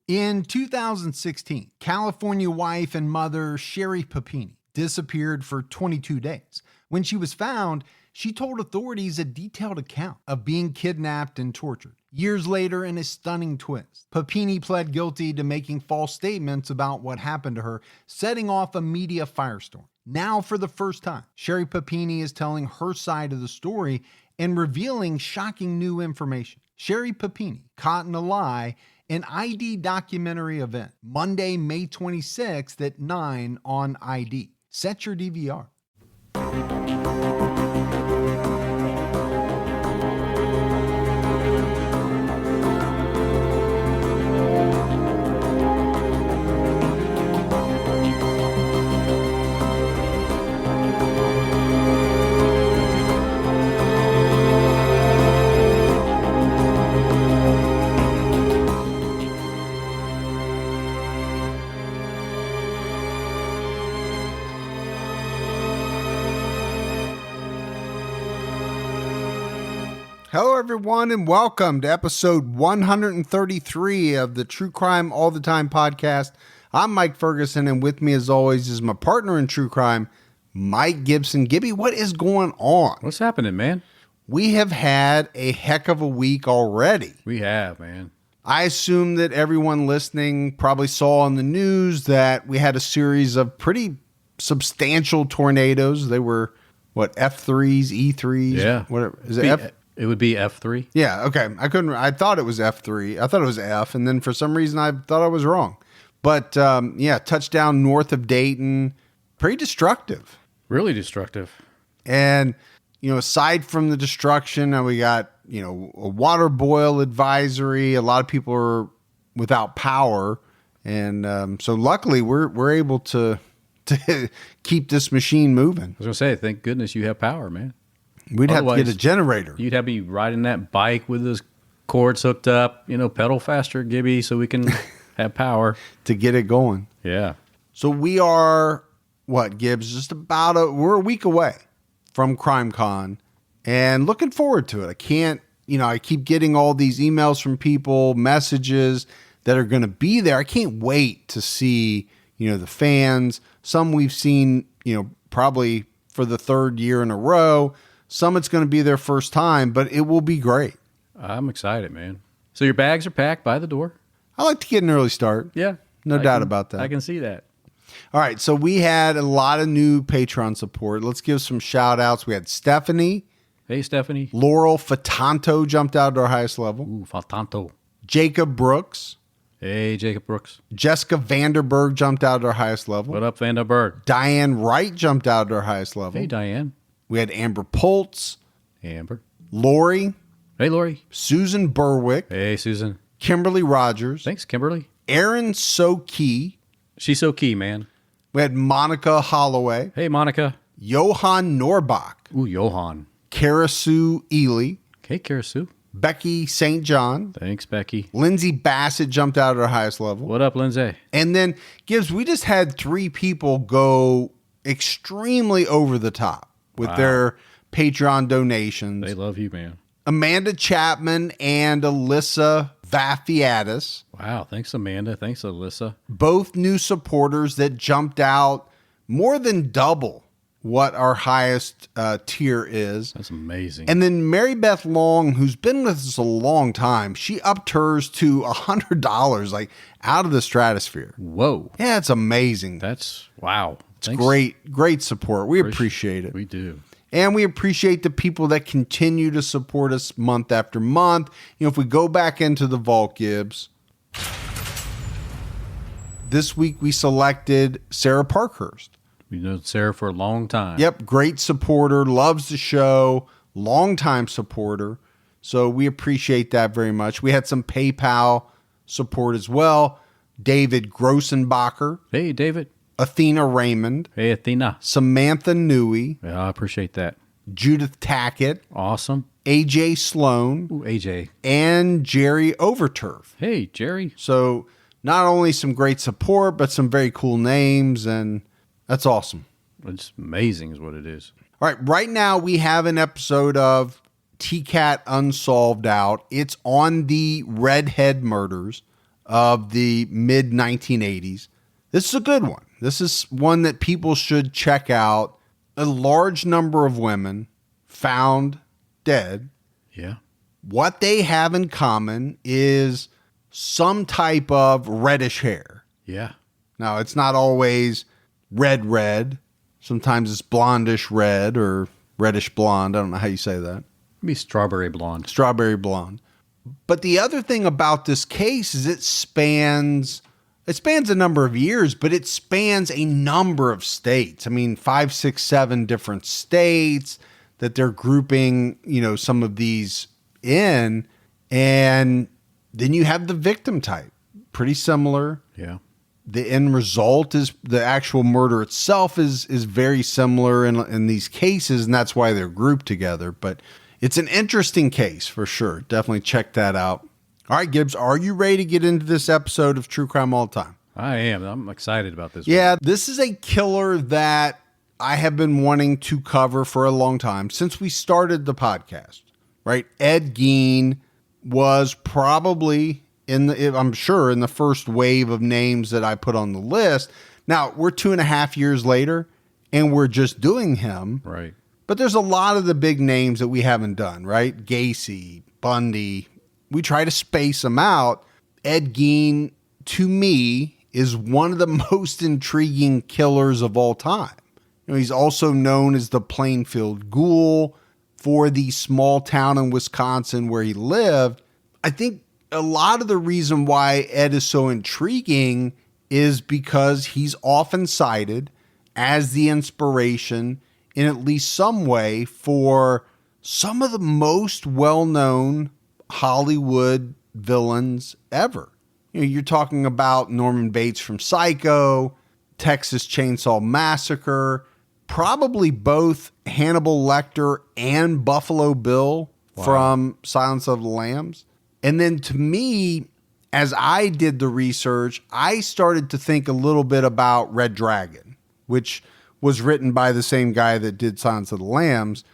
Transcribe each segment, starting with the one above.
In 2016, California wife and mother Sherry Papini disappeared for 22 days. When she was found, she told authorities a detailed account of being kidnapped and tortured. Years later, in a stunning twist, Papini pled guilty to making false statements about what happened to her, setting off a media firestorm. Now, for the first time, Sherry Papini is telling her side of the story and revealing shocking new information. Sherry Papini, Caught in a Lie, an ID documentary event, Monday, May 26th at 9 on ID. Set your DVR. Hello, everyone, and welcome to episode 133 of the True Crime All the Time podcast. I'm Mike Ferguson, and with me, as always, is my partner in true crime, Mike Gibson. Gibby, what is going on? What's happening, man? We have had a heck of a week already. We have, man. I assume that everyone listening probably saw on the news that we had a series of pretty substantial tornadoes. They were, what, F3s, E3s? Yeah. Whatever. Is it F? It would be F3. Yeah, okay. I thought it was F3. I thought it was F, and then for some reason I thought I was wrong. But yeah, touchdown north of Dayton, pretty destructive. Really destructive. And, aside from the destruction, we got, a water boil advisory. A lot of people are without power. And so luckily we're able to keep this machine moving. I was going to say, thank goodness you have power, man. We'd have to get a generator. You'd have me riding that bike with those cords hooked up, pedal faster, Gibby, so we can have power. To get it going. Yeah. So we are, Gibbs? Just we're a week away from CrimeCon and looking forward to it. I can't, I keep getting all these emails from people, messages that are going to be there. I can't wait to see, the fans. Some we've seen, probably for the third year in a row. Some it's going to be their first time, but it will be great. I'm excited, man. So your bags are packed by the door? I like to get an early start. Yeah. No doubt about that. I can see that. All right, so we had a lot of new Patreon support. Let's give some shout outs. We had Stephanie. Hey, Stephanie. Laurel Fatanto jumped out to our highest level. Ooh, Fatanto. Jacob Brooks. Hey, Jacob Brooks. Jessica Vanderberg jumped out to our highest level. What up, Vanderberg? Diane Wright jumped out to our highest level. Hey, Diane. We had Amber Poltz. Amber. Lori. Hey, Lori. Susan Berwick. Hey, Susan. Kimberly Rogers. Thanks, Kimberly. Aaron Soki. She's so key, man. We had Monica Holloway. Hey, Monica. Johan Norbach. Ooh, Johan. Karasu Ely. Hey, Karasu. Becky St. John. Thanks, Becky. Lindsay Bassett jumped out at our highest level. What up, Lindsay? And then, Gibbs, we just had 3 people go extremely over the top with their Patreon donations. They love you, man. Amanda Chapman and Alyssa Vafiatis. Wow. Thanks, Amanda. Thanks, Alyssa. Both new supporters that jumped out more than double what our highest tier is. That's amazing. And then Mary Beth Long, who's been with us a long time, she upped hers to $100, like out of the stratosphere. Whoa. Yeah, it's amazing. That's, wow. It's great support. We appreciate it. We do. And we appreciate the people that continue to support us month after month. If we go back into the vault, Gibbs, this week we selected Sarah Parkhurst. We know Sarah for a long time. Yep, great supporter, loves the show, longtime supporter. So we appreciate that very much. We had some PayPal support as well. David Grossenbacher. Hey, David. Athena Raymond. Hey, Athena. Samantha Newey. Yeah, I appreciate that. Judith Tackett. Awesome. AJ Sloan. Ooh, AJ. And Jerry Overturf. Hey, Jerry. So not only some great support, but some very cool names, and that's awesome. It's amazing is what it is. All right, right now we have an episode of TCAT Unsolved out. It's on the Redhead murders of the mid 1980s. This is a good one. This is one that people should check out. A large number of women found dead. Yeah. What they have in common is some type of reddish hair. Yeah. Now, it's not always red. Sometimes it's blondish red or reddish blonde. I don't know how you say that. Maybe strawberry blonde. Strawberry blonde. But the other thing about this case is it spans a number of years, but it spans a number of states. I mean, 5, 6, 7 different states that they're grouping, some of these in. And then you have the victim type. Pretty similar. Yeah. The end result is the actual murder itself is very similar in these cases, and that's why they're grouped together. But it's an interesting case for sure. Definitely check that out. All right, Gibbs, are you ready to get into this episode of True Crime All the Time? I am. I'm excited about this. Yeah, this is a killer that I have been wanting to cover for a long time since we started the podcast, right? Ed Gein was probably I'm sure in the first wave of names that I put on the list. Now, we're 2.5 years later, and we're just doing him. Right. But there's a lot of the big names that we haven't done, right? Gacy, Bundy. We try to space them out. Ed Gein, to me, is one of the most intriguing killers of all time. He's also known as the Plainfield Ghoul for the small town in Wisconsin where he lived. I think a lot of the reason why Ed is so intriguing is because he's often cited as the inspiration in at least some way for some of the most well-known Hollywood villains ever. You're talking about Norman Bates from Psycho, Texas Chainsaw Massacre, probably both Hannibal Lecter and Buffalo Bill from Silence of the Lambs. And then to me, as I did the research, I started to think a little bit about Red Dragon, which was written by the same guy that did Silence of the Lambs.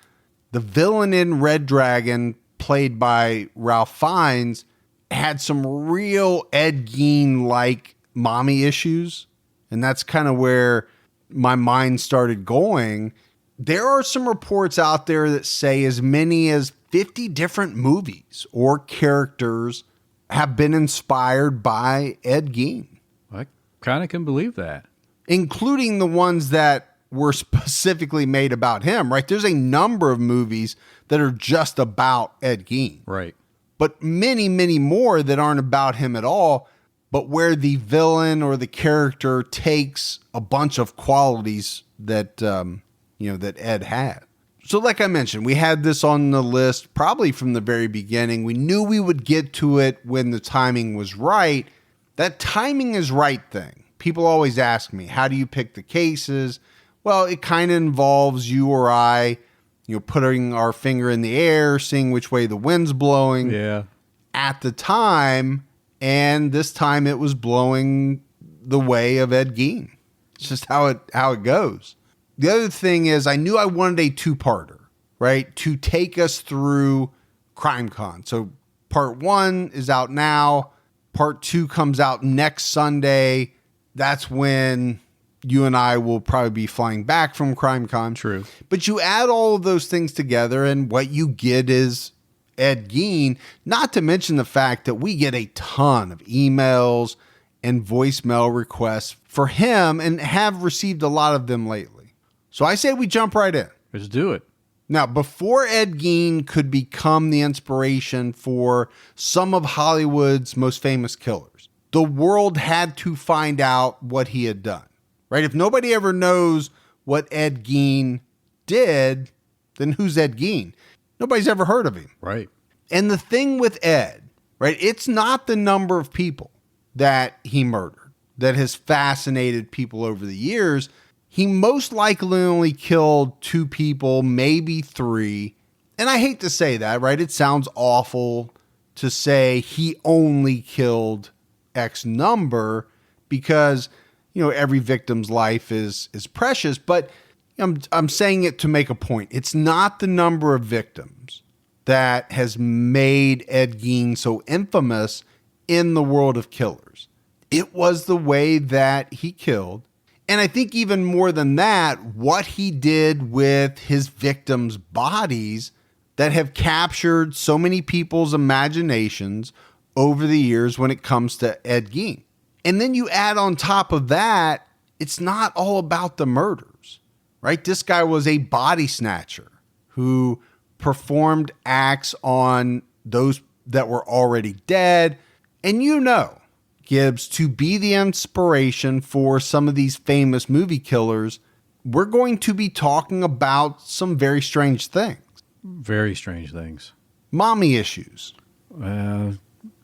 The villain in Red Dragon, played by Ralph Fiennes, had some real Ed Gein-like mommy issues. And that's kind of where my mind started going. There are some reports out there that say as many as 50 different movies or characters have been inspired by Ed Gein. I kind of can believe that. Including the ones that were specifically made about him, right? There's a number of movies that are just about Ed Gein. Right. But many, many more that aren't about him at all, but where the villain or the character takes a bunch of qualities that, that Ed had. So like I mentioned, we had this on the list probably from the very beginning. We knew we would get to it when the timing was right. That timing is right thing. People always ask me, how do you pick the cases? Well, it kind of involves you or I, putting our finger in the air, seeing which way the wind's blowing at the time. And this time it was blowing the way of Ed Gein. It's just how it goes. The other thing is I knew I wanted a two-parter, right? To take us through CrimeCon. So part 1 is out now. Part 2 comes out next Sunday. That's when you and I will probably be flying back from CrimeCon. True. But you add all of those things together and what you get is Ed Gein, not to mention the fact that we get a ton of emails and voicemail requests for him and have received a lot of them lately. So I say we jump right in. Let's do it. Now, before Ed Gein could become the inspiration for some of Hollywood's most famous killers, the world had to find out what he had done, right? If nobody ever knows what Ed Gein did, then who's Ed Gein? Nobody's ever heard of him. Right. And the thing with Ed, right, it's not the number of people that he murdered that has fascinated people over the years. He most likely only killed 2 people, maybe 3. And I hate to say that, right? It sounds awful to say he only killed X number because, every victim's life is precious. But I'm saying it to make a point. It's not the number of victims that has made Ed Gein so infamous. in the world of killers. It was the way that he killed. And I think even more than that, what he did with his victims' bodies that have captured so many people's imaginations over the years when it comes to Ed Gein. And then you add on top of that, it's not all about the murders, right? This guy was a body snatcher who performed acts on those that were already dead. And you know, Gibbs, to be the inspiration for some of these famous movie killers, we're going to be talking about some very strange things. Very strange things. Mommy issues.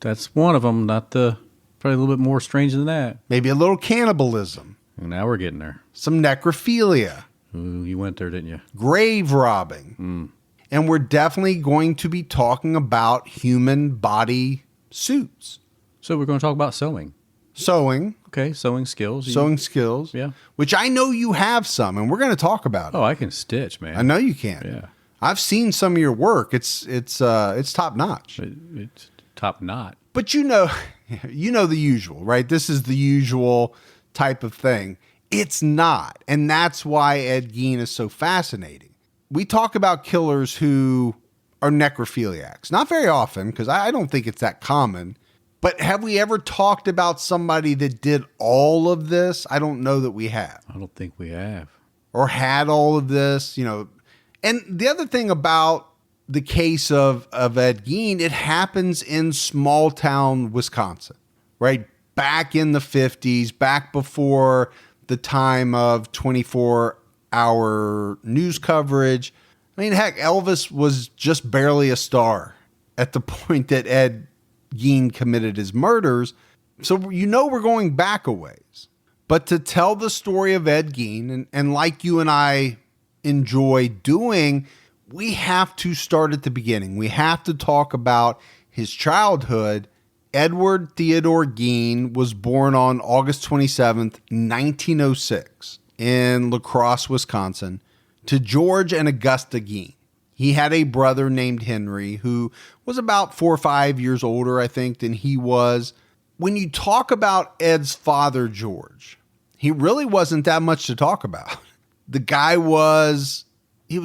That's one of them. Probably a little bit more strange than that. Maybe a little cannibalism. And now we're getting there. Some necrophilia. Ooh, you went there, didn't you? Grave robbing. And we're definitely going to be talking about human body suits. So we're going to talk about sewing. Sewing. Okay, sewing skills. Sewing skills. Yeah. Which I know you have some, and we're going to talk about it. Oh, I can stitch, man. I know you can. Yeah. I've seen some of your work. It's top notch. It's top knot. But you know the usual, right? This is the usual type of thing. It's not. And that's why Ed Gein is so fascinating. We talk about killers who are necrophiliacs. Not very often, because I don't think it's that common. But have we ever talked about somebody that did all of this? I don't know that we have. I don't think we have. Or had all of this, And the other thing about the case of Ed Gein, it happens in small town Wisconsin, right? Back in the 50s, back before the time of 24-hour news coverage. I mean, heck, Elvis was just barely a star at the point that Ed Gein committed his murders. So, we're going back a ways. But to tell the story of Ed Gein, and like you and I enjoy doing, we have to start at the beginning. We have to talk about his childhood. Edward Theodore Gein was born on August 27th, 1906 in La Crosse, Wisconsin, to George and Augusta Gein. He had a brother named Henry who was about 4 or 5 years older, I think, than he was. When you talk about Ed's father, George, he really wasn't that much to talk about. The guy was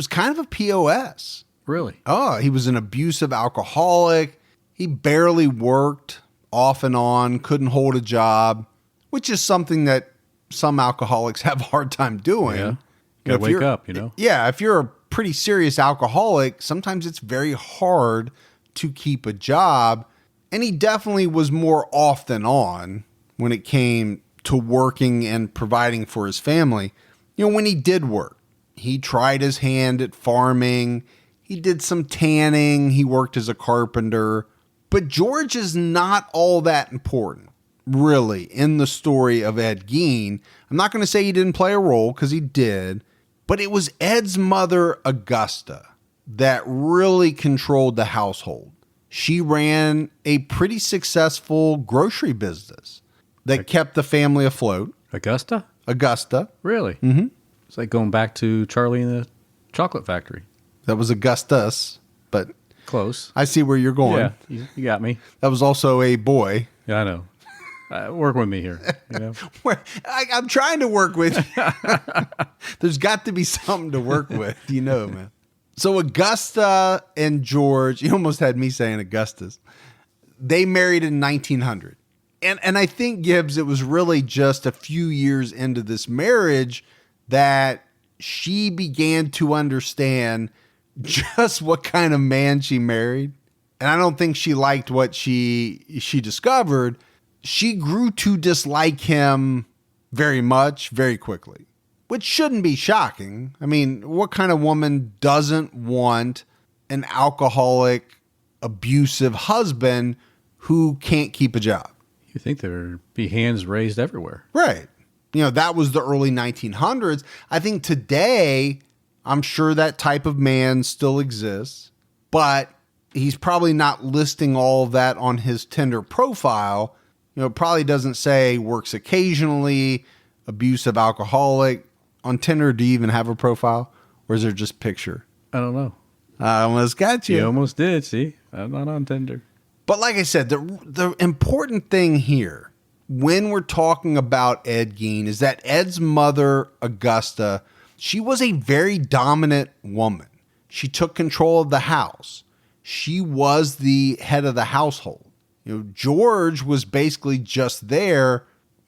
kind of a POS. Really? Oh, he was an abusive alcoholic. He barely worked off and on, couldn't hold a job, which is something that some alcoholics have a hard time doing. Yeah. Gotta wake up, Yeah, if you're a pretty serious alcoholic, sometimes it's very hard to keep a job. And he definitely was more off than on when it came to working and providing for his family. When he did work, he tried his hand at farming. He did some tanning. He worked as a carpenter. But George is not all that important, really, in the story of Ed Gein. I'm not going to say he didn't play a role, because he did. But it was Ed's mother, Augusta, that really controlled the household. She ran a pretty successful grocery business that kept the family afloat. Augusta? Augusta. Really? Mm-hmm. It's like going back to Charlie and the Chocolate Factory. That was Augustus, but close. I see where you're going. Yeah, you got me. That was also a boy. Yeah, I know. Work with me here. I'm trying to work with you. There's got to be something to work with, man. So Augusta and George, you almost had me saying Augustus, they married in 1900. And I think, Gibbs, it was really just a few years into this marriage that she began to understand just what kind of man she married. And I don't think she liked what she discovered. She grew to dislike him very much, very quickly, which shouldn't be shocking. I mean, what kind of woman doesn't want an alcoholic, abusive husband who can't keep a job? You think there'd be hands raised everywhere. Right. That was the early 1900s. I think today, I'm sure that type of man still exists, but he's probably not listing all of that on his Tinder profile. It probably doesn't say works occasionally, abusive alcoholic. On Tinder, do you even have a profile? Or is there just picture? I don't know. I almost got you. You almost did, see? I'm not on Tinder. But like I said, the important thing here when we're talking about Ed Gein is that Ed's mother, Augusta, she was a very dominant woman. She took control of the house. She was the head of the household. George was basically just there,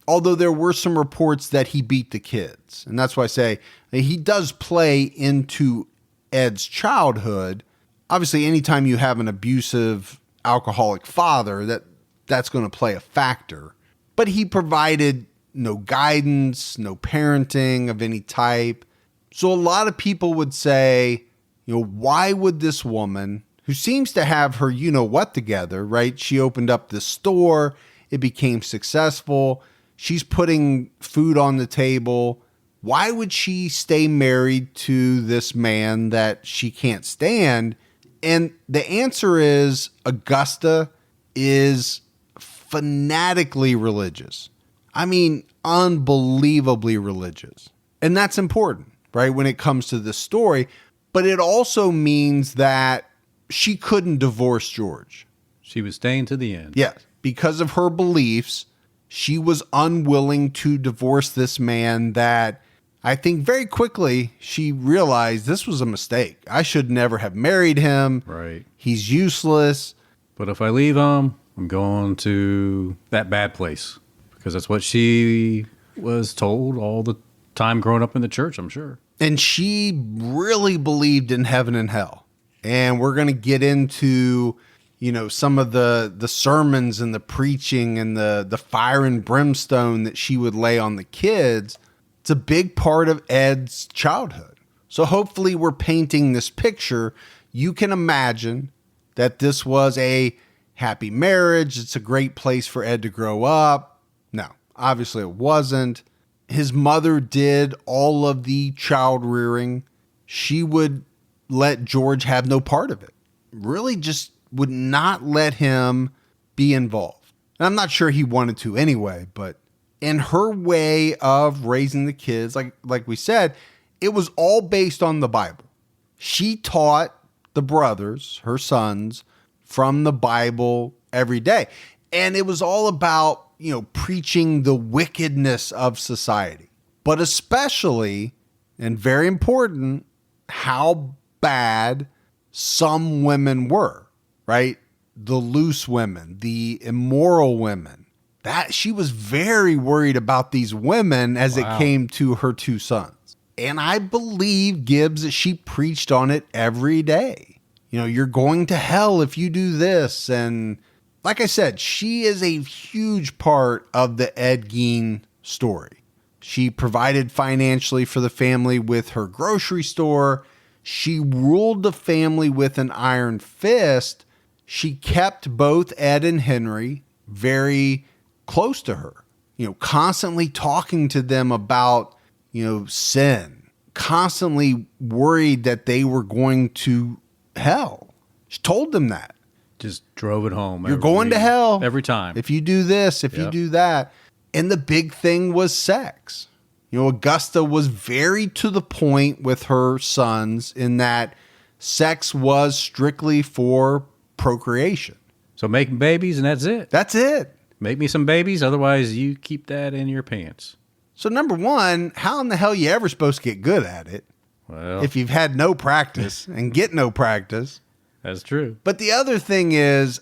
although there were some reports that he beat the kids. And that's why I say he does play into Ed's childhood. Obviously, anytime you have an abusive alcoholic father, that's going to play a factor. But he provided no guidance, no parenting of any type. So a lot of people would say, why would this woman, who seems to have her you-know-what together, right? She opened up this store. It became successful. She's putting food on the table. Why would she stay married to this man that she can't stand? And the answer is Augusta is fanatically religious. I mean, unbelievably religious. And that's important, right, when it comes to this story. But it also means that she couldn't divorce George. She was staying to the end. Yes. Because of her beliefs, she was unwilling to divorce this man that I think very quickly she realized this was a mistake. I should never have married him. Right. He's useless. But if I leave him, I'm going to that bad place. Because that's what she was told all the time growing up in the church, I'm sure. And she really believed in heaven and hell. And we're going to get into, some of the sermons and the preaching and the fire and brimstone that she would lay on the kids. It's a big part of Ed's childhood. So hopefully we're painting this picture. You can imagine that this was a happy marriage. It's a great place for Ed to grow up. No, obviously it wasn't. His mother did all of the child rearing. She would let George have no part of it. Really just would not let him be involved. And I'm not sure he wanted to anyway, but in her way of raising the kids, like we said, it was all based on the Bible. She taught the brothers, her sons, from the Bible every day. And it was all about, preaching the wickedness of society, but especially, and very important, how bad some women were, right? The loose women, the immoral women. That she was very worried about these women as it came to her two sons. And I believe, Gibbs, that she preached on it every day. You're going to hell if you do this. And like I said, she is a huge part of the Ed Gein story. She provided financially for the family with her grocery store. She ruled the family with an iron fist. She kept both Ed and Henry very close to her, constantly talking to them about, sin, constantly worried that they were going to hell. She told them that. Just drove it home. You're going to hell every time. If you do this, if you do that. And the big thing was sex. Augusta was very to the point with her sons in that sex was strictly for procreation. So making babies and that's it. That's it. Make me some babies. Otherwise, you keep that in your pants. So number one, how in the hell are you ever supposed to get good at it? Well, if you've had no practice and get no practice. That's true. But the other thing is,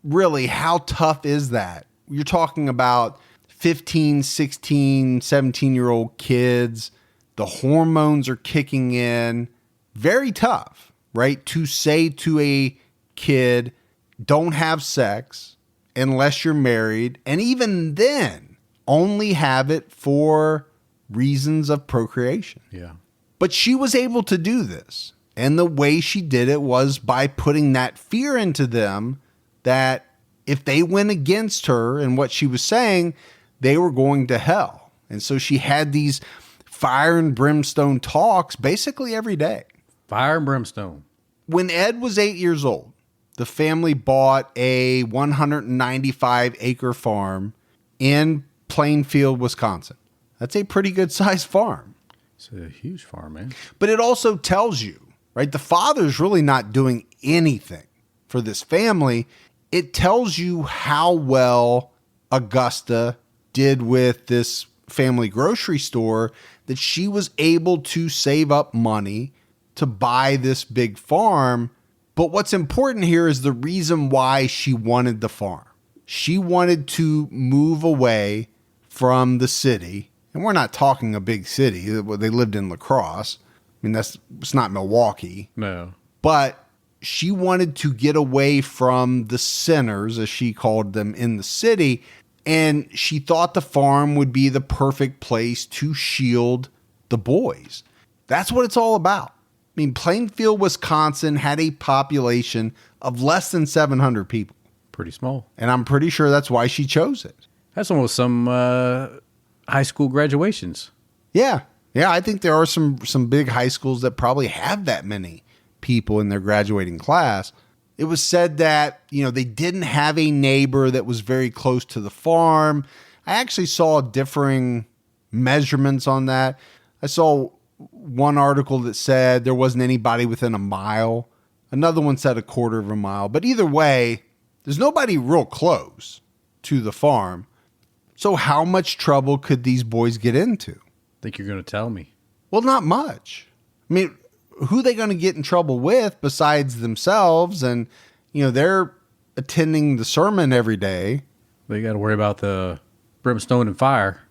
really, how tough is that? You're talking about 15, 16, 17-year-old kids. The hormones are kicking in. Very tough, right? To say to a kid, don't have sex unless you're married. And even then, only have it for reasons of procreation. Yeah. But she was able to do this. And the way she did it was by putting that fear into them that if they went against her and what she was saying, they were going to hell. And so she had these fire and brimstone talks basically every day. Fire and brimstone. When Ed was 8 years old, the family bought a 195-acre farm in Plainfield, Wisconsin. That's a pretty good sized farm. It's a huge farm, man. But it also tells you, right, the father's really not doing anything for this family. it tells you how well Augusta did with this family grocery store, that she was able to save up money to buy this big farm. But what's important here is the reason why she wanted the farm. She wanted to move away from the city. And we're not talking a big city. They lived in La Crosse. I mean, it's not Milwaukee. No. But she wanted to get away from the sinners, as she called them, in the city. And she thought the farm would be the perfect place to shield the boys. That's what it's all about. I mean, Plainfield, Wisconsin had a population of less than 700 people. Pretty small. And I'm pretty sure that's why she chose it. That's almost some high school graduations. Yeah. Yeah, I think there are some big high schools that probably have that many people in their graduating class. It was said that, they didn't have a neighbor that was very close to the farm. I actually saw differing measurements on that. I saw one article that said there wasn't anybody within a mile. Another one said a quarter of a mile. But either way, there's nobody real close to the farm. So how much trouble could these boys get into? Think you're going to tell me? Well, not much. I mean, who are they going to get in trouble with besides themselves? And, they're attending the sermon every day. They got to worry about the brimstone and fire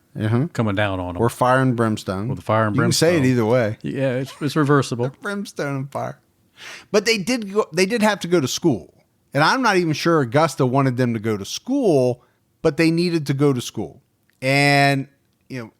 coming down on them. Or fire and brimstone. Or the fire and brimstone. You can say it either way. Yeah, it's reversible. Brimstone and fire. But they did have to go to school. And I'm not even sure Augusta wanted them to go to school, but they needed to go to school. And,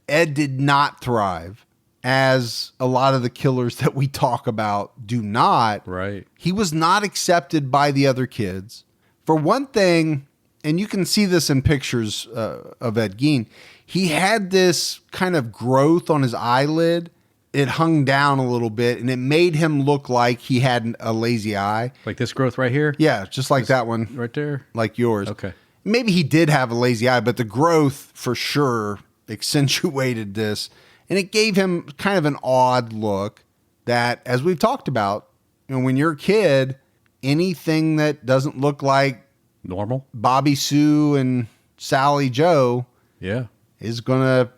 Ed did not thrive, as a lot of the killers that we talk about do not. Right. He was not accepted by the other kids. For one thing, and you can see this in pictures of Ed Gein, he had this kind of growth on his eyelid. It hung down a little bit, and it made him look like he had a lazy eye. Like this growth right here? Yeah, just like that one. Right there? Like yours. Okay. Maybe he did have a lazy eye, but the growth for sure accentuated this. And it gave him kind of an odd look that, as we've talked about, when you're a kid, anything that doesn't look like normal Bobby Sue and Sally Joe is going to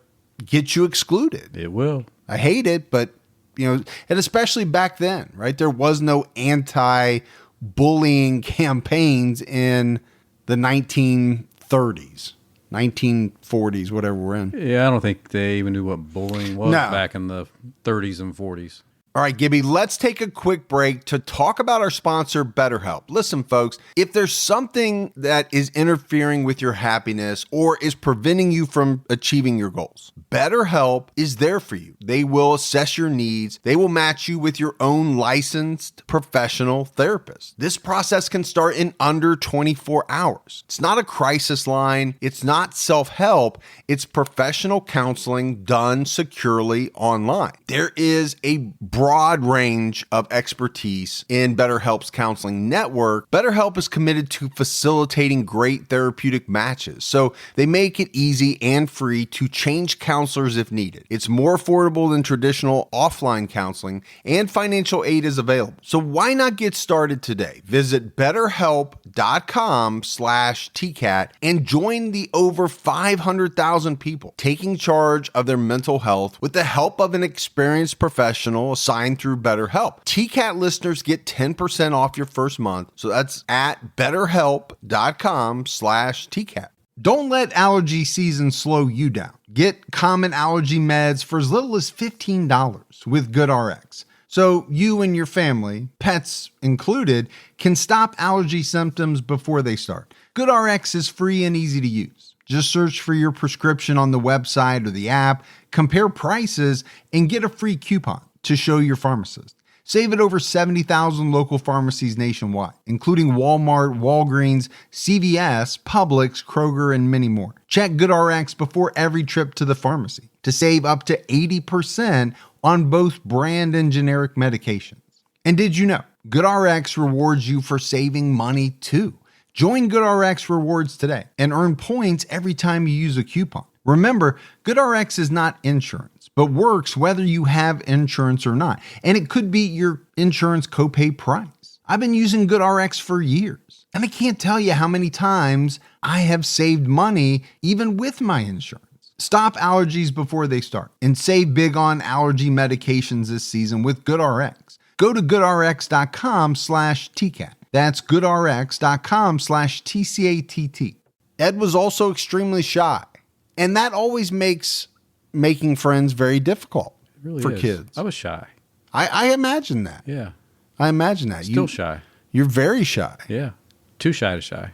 get you excluded. It will. I hate it, but, and especially back then, right? There was no anti-bullying campaigns in the 1930s. 1940s, whatever we're in. Yeah, I don't think they even knew what bullying was back in the 30s and 40s. All right, Gibby, let's take a quick break to talk about our sponsor, BetterHelp. Listen, folks, if there's something that is interfering with your happiness or is preventing you from achieving your goals, BetterHelp is there for you. They will assess your needs. They will match you with your own licensed professional therapist. This process can start in under 24 hours. It's not a crisis line. It's not self-help. It's professional counseling done securely online. There is a broad range of expertise in BetterHelp's counseling network. BetterHelp is committed to facilitating great therapeutic matches, so they make it easy and free to change counselors if needed. It's more affordable than traditional offline counseling, and financial aid is available. So why not get started today? Visit BetterHelp.com/TCAT and join the over 500,000 people taking charge of their mental health with the help of an experienced professional assigned through BetterHelp. TCAT listeners get 10% off your first month. So that's at betterhelp.com/TCAT. Don't let allergy season slow you down. Get common allergy meds for as little as $15 with GoodRx. So you and your family, pets included, can stop allergy symptoms before they start. GoodRx is free and easy to use. Just search for your prescription on the website or the app, compare prices, and get a free coupon to show your pharmacist. Save at over 70,000 local pharmacies nationwide, including Walmart, Walgreens, CVS, Publix, Kroger, and many more. Check GoodRx before every trip to the pharmacy to save up to 80% on both brand and generic medications. And did you know GoodRx rewards you for saving money too? Join GoodRx Rewards today and earn points every time you use a coupon. Remember, GoodRx is not insurance, but works whether you have insurance or not. And it could be your insurance copay price. I've been using GoodRx for years. And I can't tell you how many times I have saved money even with my insurance. Stop allergies before they start and save big on allergy medications this season with GoodRx. Go to goodrx.com/TCAT. That's goodrx.com/TCATT. Ed was also extremely shy, and that always makes making friends very difficult for kids. I was shy. I imagine that. Yeah. I imagine that. Still shy. You're very shy. Yeah. Too shy to shy.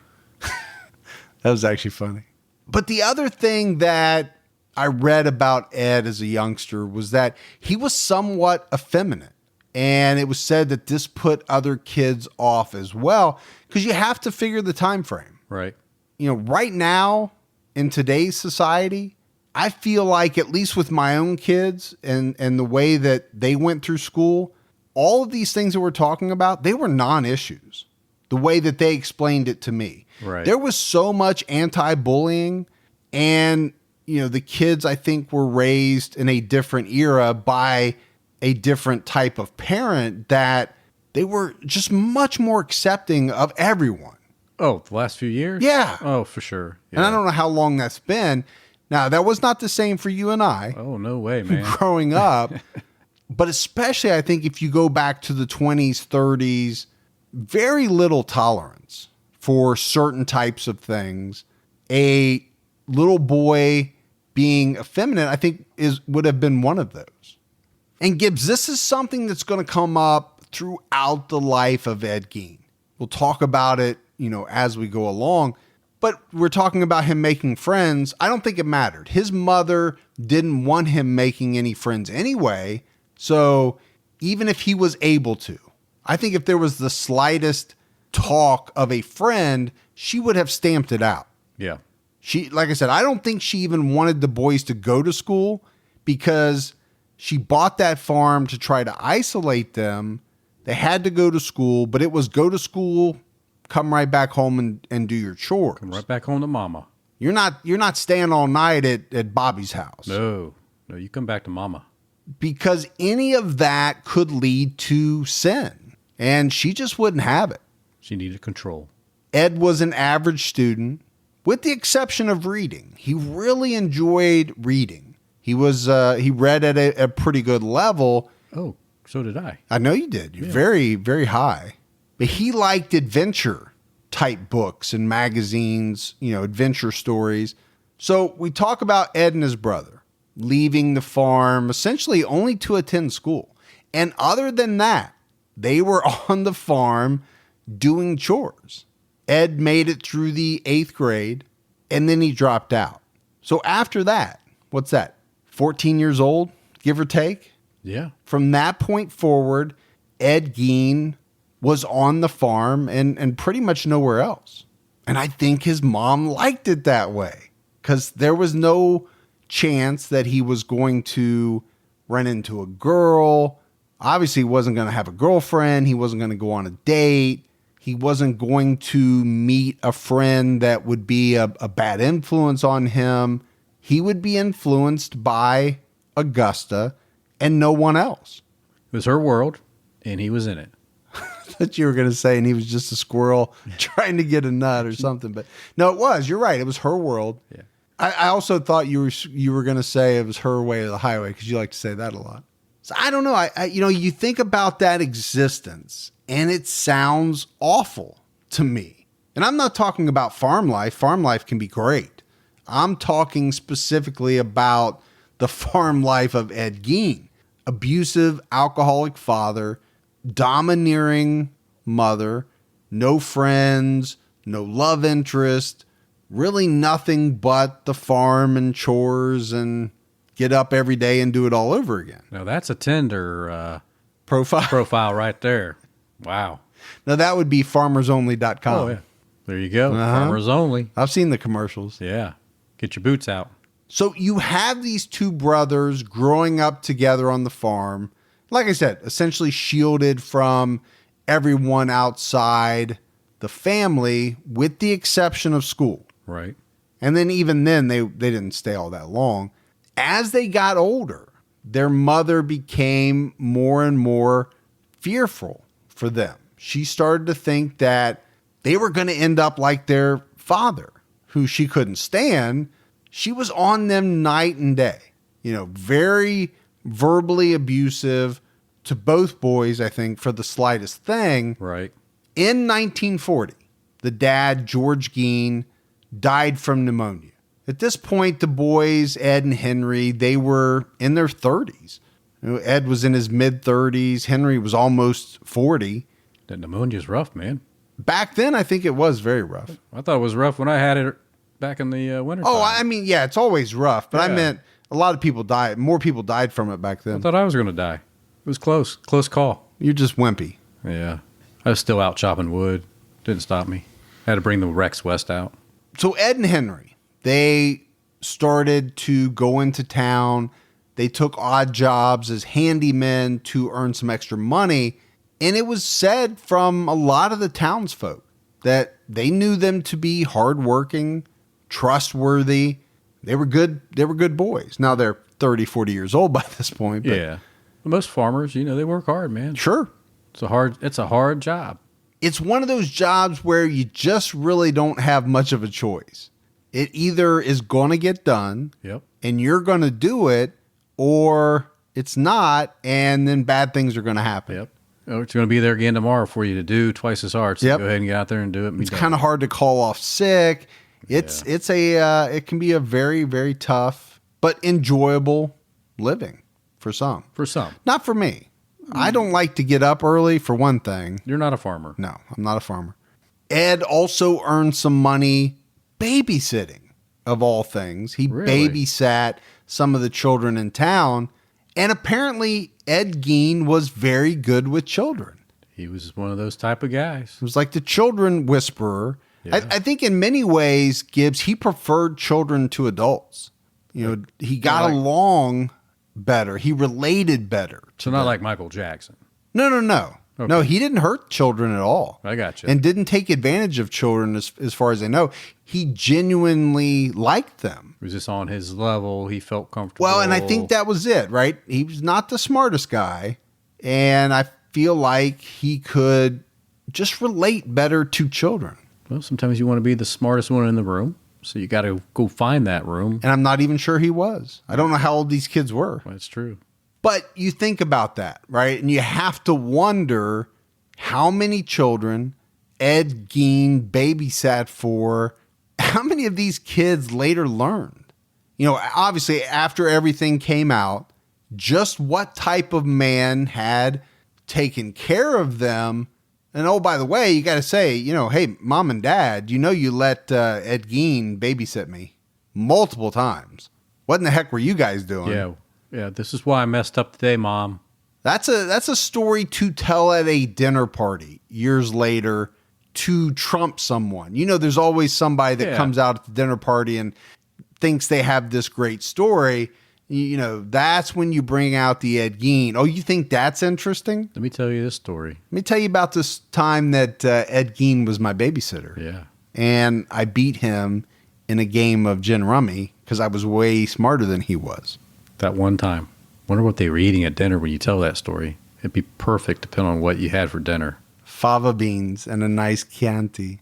That was actually funny. But the other thing that I read about Ed as a youngster was that he was somewhat effeminate. And it was said that this put other kids off as well, because you have to figure the time frame. Right. You know, right now in today's society, I feel like, at least with my own kids and the way that they went through school, all of these things that we're talking about, they were non-issues. The way that they explained it to me. Right. There was so much anti-bullying, and you know, the kids, I think, were raised in a different era by a different type of parent, that they were just much more accepting of everyone. Oh, the last few years? Yeah. Oh, for sure. Yeah. And I don't know how long that's been. Now, that was not the same for you and I. Oh, no way, man. Growing up. But especially, I think, if you go back to the 20s, 30s, very little tolerance for certain types of things. A little boy being effeminate, I think, would have been one of those. And Gibbs, this is something that's going to come up throughout the life of Ed Gein. We'll talk about it, you know, as we go along. But we're talking about him making friends. I don't think it mattered. His mother didn't want him making any friends anyway. So even if he was able to, I think if there was the slightest talk of a friend, she would have stamped it out. Yeah. She, like I said, I don't think she even wanted the boys to go to school, because she bought that farm to try to isolate them. They had to go to school, but it was go to school, come right back home and do your chores. Come right back home to mama. You're not staying all night at Bobby's house. No, you come back to mama. Because any of that could lead to sin, and she just wouldn't have it. She needed control. Ed was an average student, with the exception of reading. He really enjoyed reading. He read at a pretty good level. Oh, so did I. I know you did. You're very, very high. But he liked adventure type books and magazines, you know, adventure stories. So we talk about Ed and his brother leaving the farm essentially only to attend school. And other than that, they were on the farm doing chores. Ed made it through the 8th grade, and then he dropped out. So after that, what's that? 14 years old, give or take? Yeah. From that point forward, Ed Gein was on the farm and pretty much nowhere else. And I think his mom liked it that way, because there was no chance that he was going to run into a girl. Obviously, he wasn't going to have a girlfriend. He wasn't going to go on a date. He wasn't going to meet a friend that would be a bad influence on him. He would be influenced by Augusta and no one else. It was her world, and he was in it. That you were going to say, and he was just a squirrel trying to get a nut or something. But no, it was. You're right. It was her world. Yeah. I also thought you were going to say it was her way or the highway, because you like to say that a lot. So I don't know. You think about that existence, and it sounds awful to me. And I'm not talking about farm life. Farm life can be great. I'm talking specifically about the farm life of Ed Gein. Abusive, alcoholic father, domineering mother, no friends, no love interest, really nothing but the farm and chores, and get up every day and do it all over again. Now that's a Tinder Profile right there. Wow. Now that would be farmersonly.com. Oh, yeah. There you go. Uh-huh. Farmers only. I've seen the commercials. Yeah. Get your boots out. So you have these two brothers growing up together on the farm. Like I said, essentially shielded from everyone outside the family, with the exception of school. Right. And then even then, they didn't stay all that long. As they got older, their mother became more and more fearful for them. She started to think that they were going to end up like their father, who she couldn't stand. She was on them night and day, very verbally abusive to both boys, I think, for the slightest thing. Right. In 1940, the dad, George Gein, died from pneumonia. At this point, the boys, Ed and Henry, they were in their 30s. Ed was in his mid-30s. Henry was almost 40. That pneumonia's rough, man. Back then, I think it was very rough. I thought it was rough when I had it back in the winter time. Oh, I mean, yeah, it's always rough. But I meant a lot of people died. More people died from it back then. I thought I was going to die. It was close. Close call. You're just wimpy. Yeah. I was still out chopping wood. Didn't stop me. Had to bring the Rex West out. So Ed and Henry, they started to go into town. They took odd jobs as handymen to earn some extra money. And it was said from a lot of the townsfolk that they knew them to be hardworking, trustworthy. They were good boys. Now they're 30, 40 years old by this point. But yeah. Most farmers, they work hard, man. Sure. It's a hard job. It's one of those jobs where you just really don't have much of a choice. It either is going to get done, Yep. and you're going to do it, or it's not, and then bad things are going to happen. Yep. Oh, it's going to be there again tomorrow for you to do twice as hard. So Yep. go ahead and get out there and do it. It's kind of hard to call off sick. It can be a very, very tough but enjoyable living for some. For some. Not for me. I don't like to get up early, for one thing. You're not a farmer. No, I'm not a farmer. Ed also earned some money babysitting, of all things. He Really? babysat some of the children in town, and apparently Ed Gein was very good with children. He was one of those type of guys. It was like the children whisperer. Yeah. I think in many ways, Gibbs, he preferred children to adults. He got along better. He related better. So not like Michael Jackson. No. Okay. No, he didn't hurt children at all. I got you. And didn't take advantage of children as far as I know. He genuinely liked them. It was just on his level. He felt comfortable. Well, and I think that was it, right? He was not the smartest guy. And I feel like he could just relate better to children. Well, sometimes you want to be the smartest one in the room. So you got to go find that room. And I'm not even sure he was. I don't know how old these kids were. That's true. But you think about that, right? And you have to wonder how many children Ed Gein babysat for. How many of these kids later learned? Obviously, after everything came out, just what type of man had taken care of them. And oh, by the way, you got to say, hey, mom and dad, you let Ed Gein babysit me multiple times. What in the heck were you guys doing? Yeah. This is why I messed up today, Mom. That's a story to tell at a dinner party years later to trump someone. There's always somebody that comes out at the dinner party and thinks they have this great story. That's when you bring out the Ed Gein. Oh, you think that's interesting? Let me tell you this story. Let me tell you about this time that Ed Gein was my babysitter. Yeah. And I beat him in a game of gin rummy because I was way smarter than he was. That one time. Wonder what they were eating at dinner when you tell that story. It'd be perfect depending on what you had for dinner. Fava beans and a nice Chianti.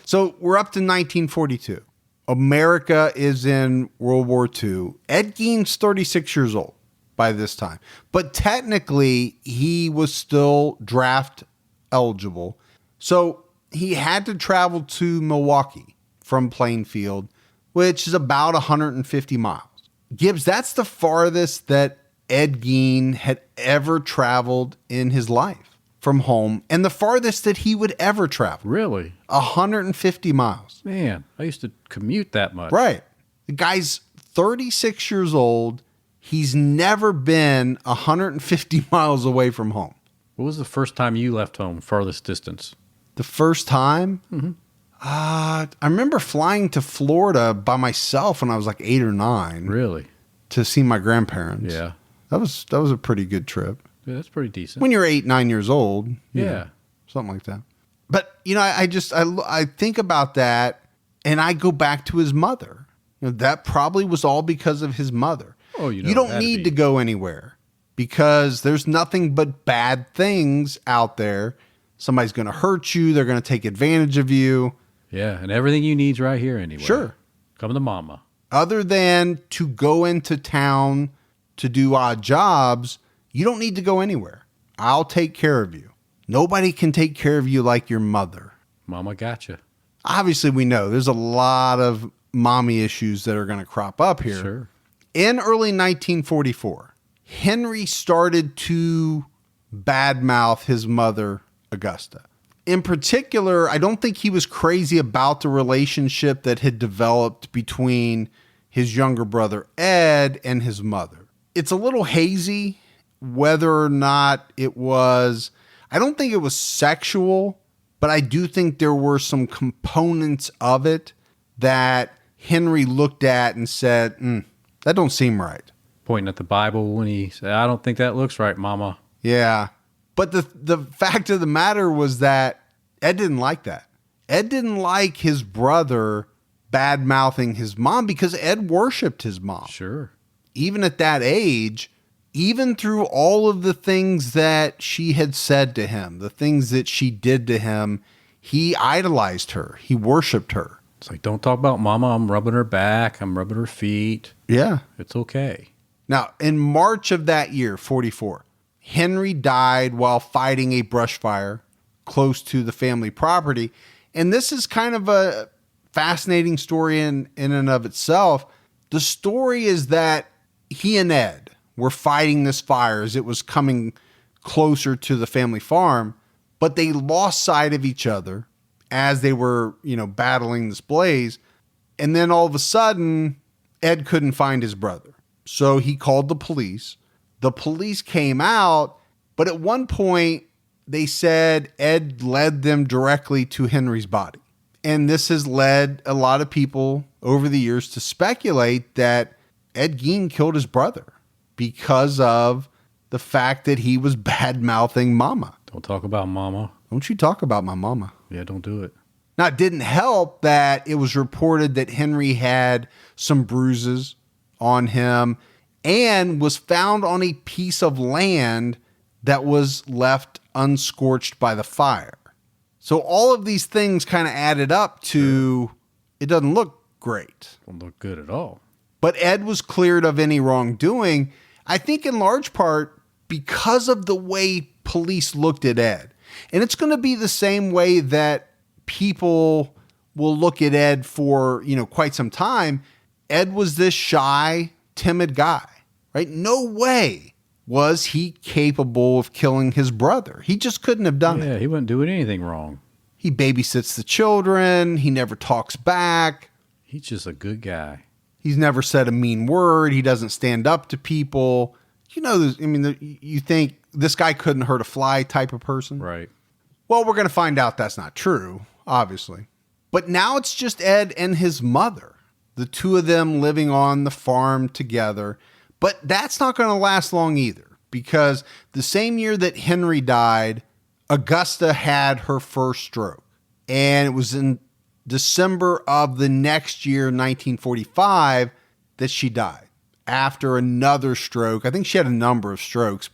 So we're up to 1942. America is in World War II. Ed Gein's 36 years old by this time. But technically, he was still draft eligible. So he had to travel to Milwaukee from Plainfield, which is about 150 miles. Gibbs, that's the farthest that Ed Gein had ever traveled in his life from home, and the farthest that he would ever travel. Really? 150 miles. Man, I used to commute that much. Right. The guy's 36 years old. He's never been 150 miles away from home. What was the first time you left home, farthest distance? The first time? Mm-hmm. I remember flying to Florida by myself when I was like 8 or 9. Really? To see my grandparents. Yeah. That was a pretty good trip. Yeah, that's pretty decent. When you're 8, 9 years old. Yeah. Something like that. But, I think about that and I go back to his mother. That probably was all because of his mother. Oh, you don't need to go anywhere because there's nothing but bad things out there. Somebody's going to hurt you. They're going to take advantage of you. Yeah, and everything you need's right here anyway. Sure. Come to mama. Other than to go into town to do odd jobs, you don't need to go anywhere. I'll take care of you. Nobody can take care of you like your mother. Mama gotcha. Obviously, we know there's a lot of mommy issues that are going to crop up here. Sure. In early 1944, Henry started to badmouth his mother, Augusta. In particular, I don't think he was crazy about the relationship that had developed between his younger brother, Ed, and his mother. It's a little hazy whether or not it was, I don't think it was sexual, but I do think there were some components of it that Henry looked at and said, that don't seem right. Pointing at the Bible when he said, I don't think that looks right, mama. Yeah. But the fact of the matter was that Ed didn't like that. Ed didn't like his brother bad-mouthing his mom because Ed worshipped his mom. Sure. Even at that age, even through all of the things that she had said to him, the things that she did to him, he idolized her. He worshipped her. It's like, don't talk about mama. I'm rubbing her back. I'm rubbing her feet. Yeah. It's okay. Now, in March of that year, 44, Henry died while fighting a brush fire close to the family property. And this is kind of a fascinating story in and of itself. The story is that he and Ed were fighting this fire as it was coming closer to the family farm, but they lost sight of each other as they were, battling this blaze. And then all of a sudden, Ed couldn't find his brother. So he called the police. The police came out, but at one point they said Ed led them directly to Henry's body. And this has led a lot of people over the years to speculate that Ed Gein killed his brother because of the fact that he was bad-mouthing mama. Don't talk about mama. Don't you talk about my mama. Yeah, don't do it. Now, it didn't help that it was reported that Henry had some bruises on him and was found on a piece of land that was left unscorched by the fire. So all of these things kind of added up to it doesn't look great. Don't look good at all. But Ed was cleared of any wrongdoing, I think in large part because of the way police looked at Ed. And it's going to be the same way that people will look at Ed for, quite some time. Ed was this shy, timid guy, right? No way was he capable of killing his brother. He just couldn't have done it. Yeah, he wasn't doing anything wrong. He babysits the children. He never talks back. He's just a good guy. He's never said a mean word. He doesn't stand up to people. You think this guy couldn't hurt a fly type of person? Right. Well, we're going to find out that's not true, obviously. But now it's just Ed and his mother, the two of them living on the farm together. But that's not going to last long either, because the same year that Henry died, Augusta had her first stroke. And it was in December of the next year, 1945, that she died after another stroke. I think she had a number of strokes,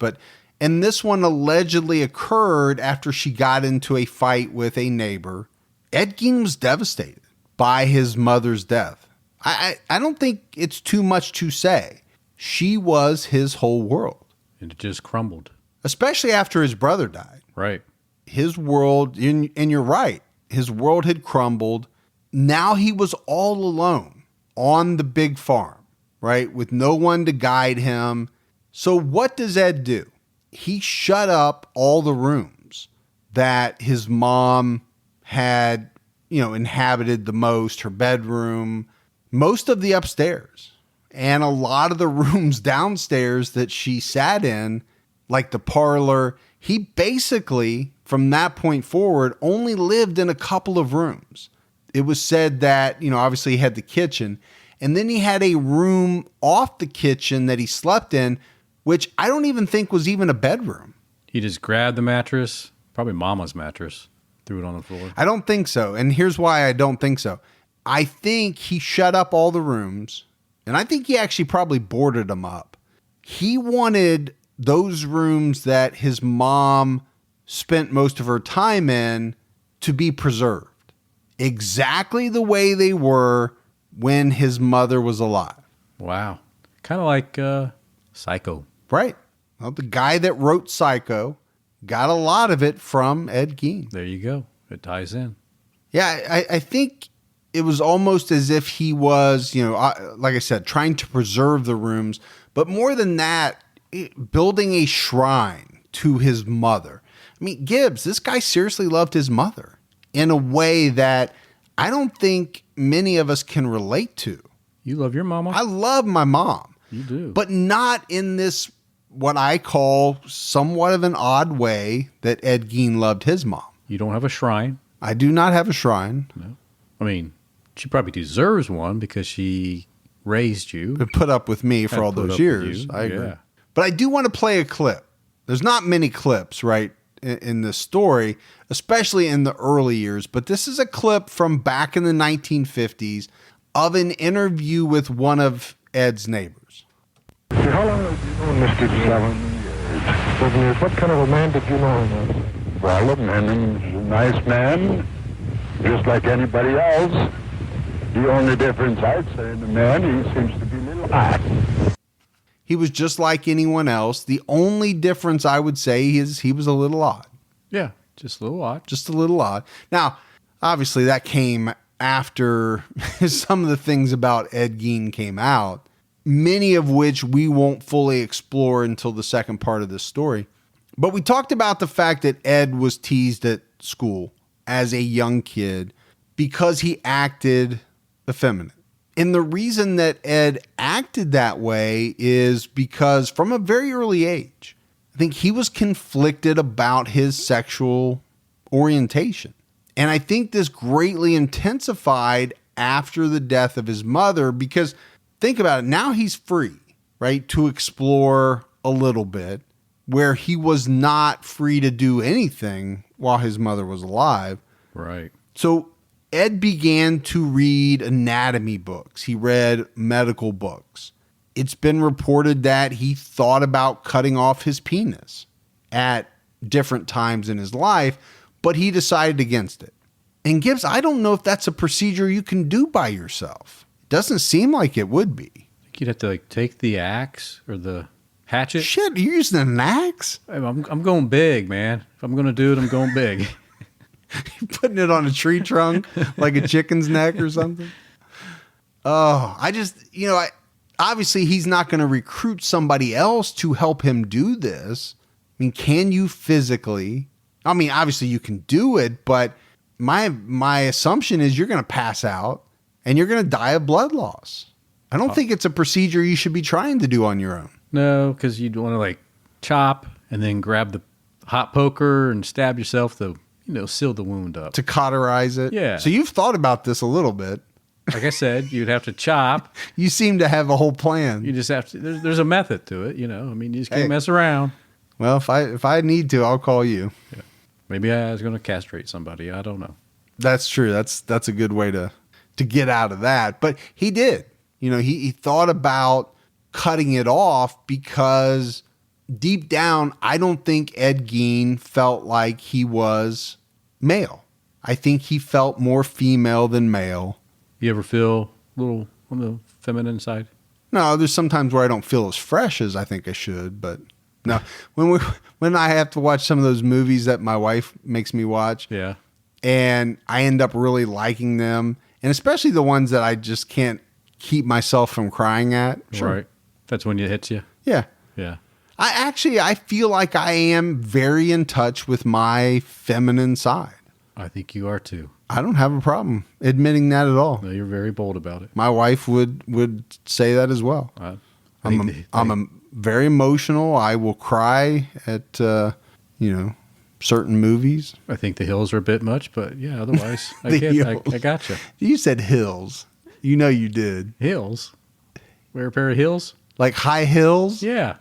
and this one allegedly occurred after she got into a fight with a neighbor. Ed Gein was devastated by his mother's death. I don't think it's too much to say. She was his whole world. And it just crumbled. Especially after his brother died. Right. His world, and you're right, his world had crumbled. Now he was all alone on the big farm, right? With no one to guide him. So what does Ed do? He shut up all the rooms that his mom had, inhabited the most, her bedroom, most of the upstairs, and a lot of the rooms downstairs that she sat in, like the parlor. He basically, from that point forward, only lived in a couple of rooms. It was said that, obviously he had the kitchen, and then he had a room off the kitchen that he slept in, which I don't even think was even a bedroom. He just grabbed the mattress, probably mama's mattress, threw it on the floor. I don't think so. And here's why I don't think so. I think he shut up all the rooms, and I think he actually probably boarded them up. He wanted those rooms that his mom spent most of her time in to be preserved exactly the way they were when his mother was alive. Wow. Kind of like Psycho. Right. Well, the guy that wrote Psycho got a lot of it from Ed Gein. There you go. It ties in. Yeah, I think it was almost as if he was, like I said, trying to preserve the rooms. But more than that, building a shrine to his mother. I mean, Gibbs, this guy seriously loved his mother in a way that I don't think many of us can relate to. You love your mama? I love my mom. You do. But not in this, what I call somewhat of an odd way that Ed Gein loved his mom. You don't have a shrine? I do not have a shrine. No. I mean, she probably deserves one because she raised you. To put up with me for all those years. I agree. Yeah. But I do want to play a clip. There's not many clips, right, in this story, especially in the early years. But this is a clip from back in the 1950s of an interview with one of Ed's neighbors. How long have you known Mr. Gein? 7 years. What kind of a man did you know him as? Well, a man, he's a nice man, just like anybody else. The only difference I'd say in the man, he seems to be a little odd. He was just like anyone else. The only difference I would say is he was a little odd. Yeah, just a little odd. Just a little odd. Now, obviously that came after some of the things about Ed Gein came out, many of which we won't fully explore until the second part of this story. But we talked about the fact that Ed was teased at school as a young kid because he acted effeminate. And the reason that Ed acted that way is because from a very early age, I think he was conflicted about his sexual orientation. And I think this greatly intensified after the death of his mother because think about it, now he's free, right, to explore a little bit where he was not free to do anything while his mother was alive. Right. So Ed began to read anatomy books. He read medical books. It's been reported that he thought about cutting off his penis at different times in his life, but he decided against it. And Gibbs, I don't know if that's a procedure you can do by yourself. It doesn't seem like it would be. I think you'd have to take the axe or the hatchet. Shit, you're using an axe? I'm going big, man. If I'm going to do it, I'm going big. You're putting it on a tree trunk like a chicken's neck or something? Oh, obviously he's not going to recruit somebody else to help him do this. I mean, can you physically? I mean, obviously you can do it, but my assumption is you're going to pass out and you're going to die of blood loss. I don't think it's a procedure you should be trying to do on your own. No, because you'd want to chop and then grab the hot poker and stab yourself to, seal the wound up. To cauterize it? Yeah. So you've thought about this a little bit. Like I said, you'd have to chop. You seem to have a whole plan. You just have to, there's a method to it, I mean, you just can't mess around. Well, if I need to, I'll call you. Yeah. Maybe I was going to castrate somebody. I don't know. That's true. That's a good way to get out of that. But he did. He thought about cutting it off because deep down, I don't think Ed Gein felt like he was male. I think he felt more female than male. You ever feel a little on the feminine side? No, there's sometimes where I don't feel as fresh as I think I should, but no. When I have to watch some of those movies that my wife makes me watch, yeah, and I end up really liking them, and especially the ones that I just can't keep myself from crying at. Sure. Right. That's when it hits you. Yeah. Yeah. I feel like I am very in touch with my feminine side. I think you are too. I don't have a problem admitting that at all. No, you're very bold about it. My wife would say that as well. I'm very emotional. I will cry at certain movies. I think the hills are a bit much, but yeah, otherwise I gotcha. You said hills. You did. Hills? Wear a pair of heels? Like high hills? Yeah.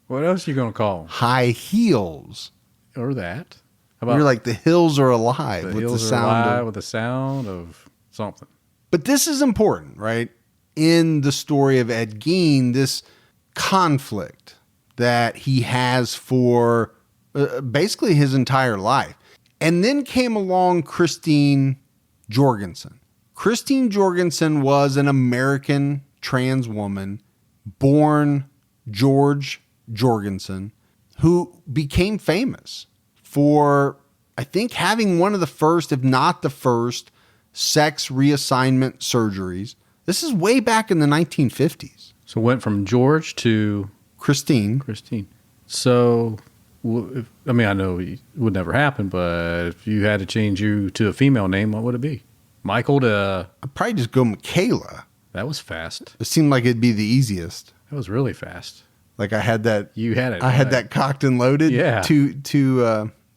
What else are you going to call them? High heels. Or that. You're like the hills are alive the with hills the sound are alive with the sound of something. But this is important, right? In the story of Ed Gein, this conflict that he has for basically his entire life. And then came along Christine Jorgensen. Christine Jorgensen was an American trans woman born George Jorgensen, who became famous for, I think, having one of the first, if not the first, sex reassignment surgeries. This is way back in the 1950s. So went from George to Christine. So, I mean, I know it would never happen, but if you had to change you to a female name, what would it be? Michael to... I'd probably just go Michaela. That was fast. It seemed like it'd be the easiest. That was really fast. Like I had that. You had it. I had that cocked and loaded. Yeah. Too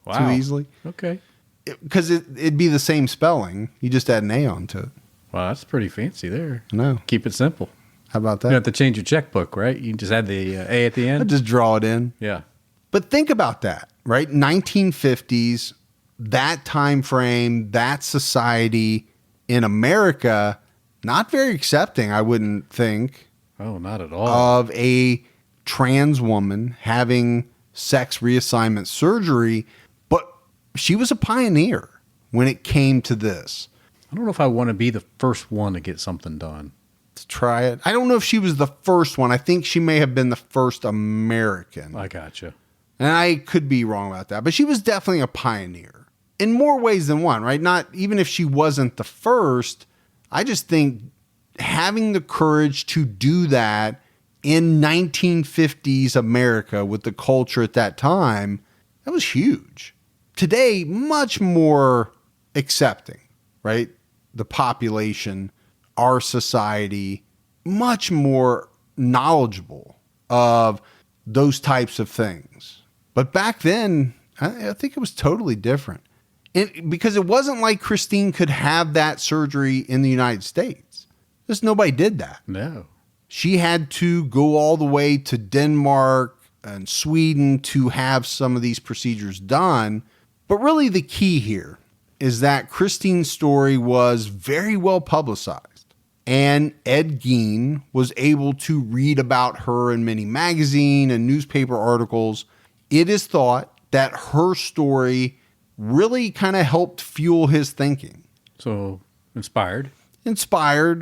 easily. Okay. Because it'd be the same spelling. You just add an A onto it. Wow, that's pretty fancy there. No. Keep it simple. How about that? You don't have to change your checkbook, right? You just add the A at the end? I just draw it in. Yeah. But think about that, right? 1950s, that time frame, that society in America, not very accepting, I wouldn't think. Oh, not at all. Of a trans woman having sex reassignment surgery, but she was a pioneer when it came to this. I don't know if I want to be the first one to get something done. To try it. I don't know if she was the first one. I think she may have been the first American. I gotcha. And I could be wrong about that, but she was definitely a pioneer in more ways than one, right? Not even if she wasn't the first. I just think having the courage to do that in 1950s America with the culture at that time, that was huge. Today, much more accepting, right? The population, our society, much more knowledgeable of those types of things. But back then, I think it was totally different. Because it wasn't like Christine could have that surgery in the United States. Just nobody did that. No. She had to go all the way to Denmark and Sweden to have some of these procedures done. But really the key here is that Christine's story was very well publicized. And Ed Gein was able to read about her in many magazine and newspaper articles. It is thought that her story really kind of helped fuel his thinking. So inspired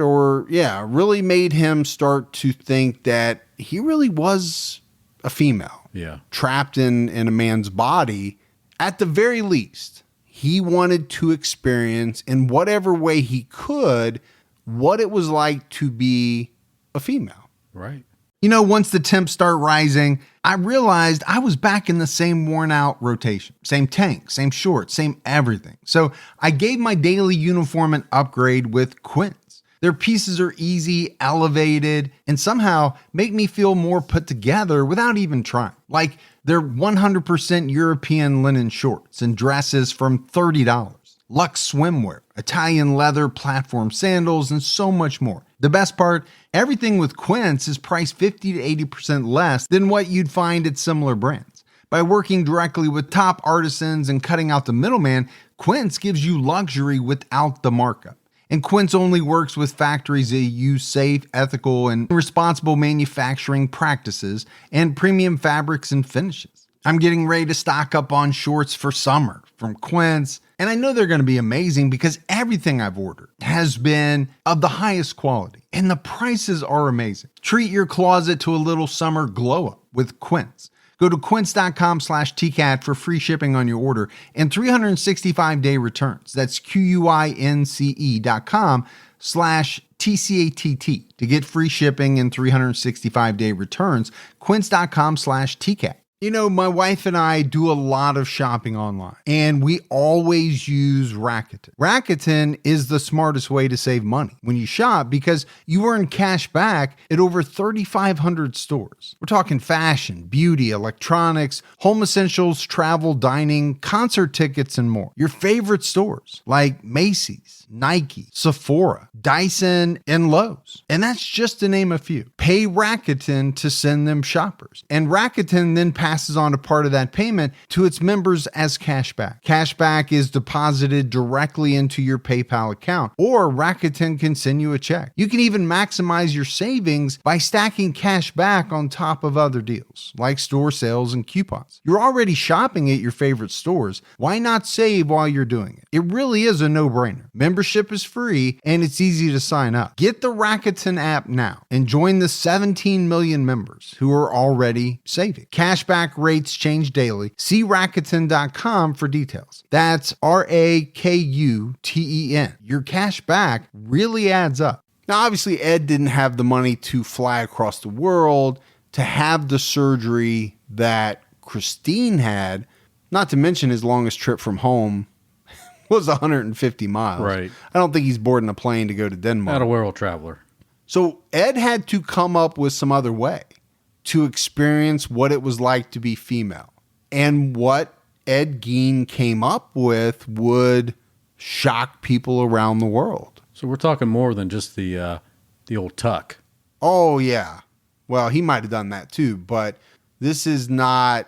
Or really made him start to think that he really was a female. Yeah. Trapped in a man's body. At the very least, he wanted to experience in whatever way he could what it was like to be a female. Right. You know, once the temps start rising, I realized I was back in the same worn out rotation. Same tank, same shorts, same everything. So I gave my daily uniform an upgrade with Quince. Their pieces are easy, elevated, and somehow make me feel more put together without even trying. Like they're 100% European linen shorts and dresses from $30. Luxe swimwear, Italian leather platform sandals, and so much more. The best part, everything with Quince is priced 50 to 80% less than what you'd find at similar brands. By working directly with top artisans and cutting out the middleman, Quince gives you luxury without the markup. And Quince only works with factories that use safe, ethical, and responsible manufacturing practices and premium fabrics and finishes. I'm getting ready to stock up on shorts for summer from Quince, and I know they're going to be amazing because everything I've ordered has been of the highest quality, and the prices are amazing. Treat your closet to a little summer glow up with Quince. Go to quince.com/TCAT for free shipping on your order and 365-day returns. That's QUINCE.com/TCATT to get free shipping and 365-day returns. Quince.com/TCAT. You know, my wife and I do a lot of shopping online, and we always use Rakuten. Rakuten is the smartest way to save money when you shop because you earn cash back at over 3,500 stores. We're talking fashion, beauty, electronics, home essentials, travel, dining, concert tickets, and more. Your favorite stores like Macy's, Nike, Sephora, Dyson, and Lowe's. And that's just to name a few. pay Rakuten to send them shoppers. And Rakuten then passes on a part of that payment to its members as cashback. Cashback is deposited directly into your PayPal account, or Rakuten can send you a check. You can even maximize your savings by stacking cash back on top of other deals, like store sales and coupons. You're already shopping at your favorite stores. Why not save while you're doing it? It really is a no-brainer. Membership is free and it's easy to sign up. Get the Rakuten app now and join the 17 million members who are already saving. Cashback rates change daily. See Rakuten.com for details. That's Rakuten. Your cash back really adds up. Now, obviously, Ed didn't have the money to fly across the world to have the surgery that Christine had, not to mention his longest trip from home was 150 miles. Right. I don't think he's boarding a plane to go to Denmark. Not a world traveler. So Ed had to come up with some other way to experience what it was like to be female. And what Ed Gein came up with would shock people around the world. So we're talking more than just the old tuck. Oh, yeah. Well, he might have done that too, but this is not,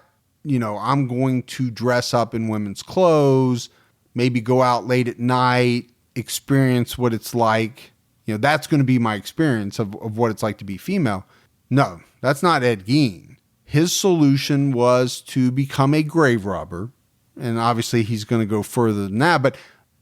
I'm going to dress up in women's clothes, maybe go out late at night, experience what it's like. That's going to be my experience of what it's like to be female. No, that's not Ed Gein. His solution was to become a grave robber. And obviously he's going to go further than that. But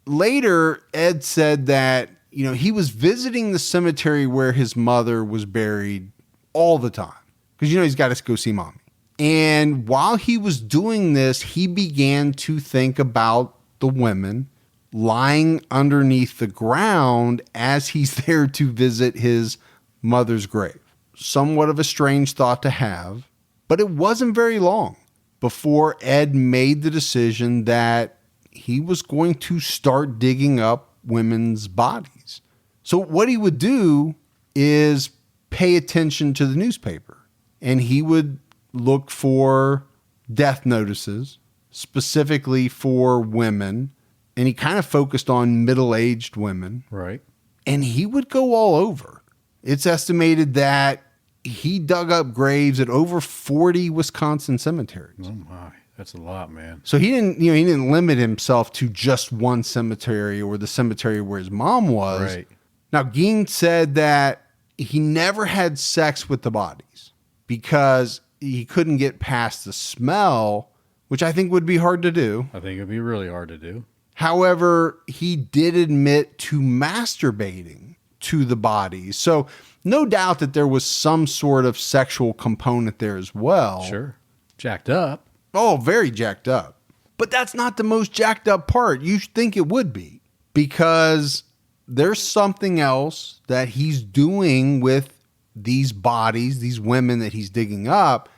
later, Ed said that, he was visiting the cemetery where his mother was buried all the time. Because, he's got to go see mommy. And while he was doing this, he began to think about the women lying underneath the ground as he's there to visit his mother's grave. Somewhat of a strange thought to have, but it wasn't very long before Ed made the decision that he was going to start digging up women's bodies. So what he would do is pay attention to the newspaper, and he would look for death notices specifically for women. And he kind of focused on middle-aged women. Right. And he would go all over. It's estimated that he dug up graves at over 40 Wisconsin cemeteries. Oh my, that's a lot, man. So he didn't limit himself to just one cemetery or the cemetery where his mom was. Right. Now, Gein said that he never had sex with the bodies because he couldn't get past the smell, which I think would be hard to do. I think it'd be really hard to do. However, he did admit to masturbating to the bodies. So no doubt that there was some sort of sexual component there as well. Sure. Jacked up. Oh, very jacked up. But that's not the most jacked up part. You think it would be, because there's something else that he's doing with these bodies, these women that he's digging up.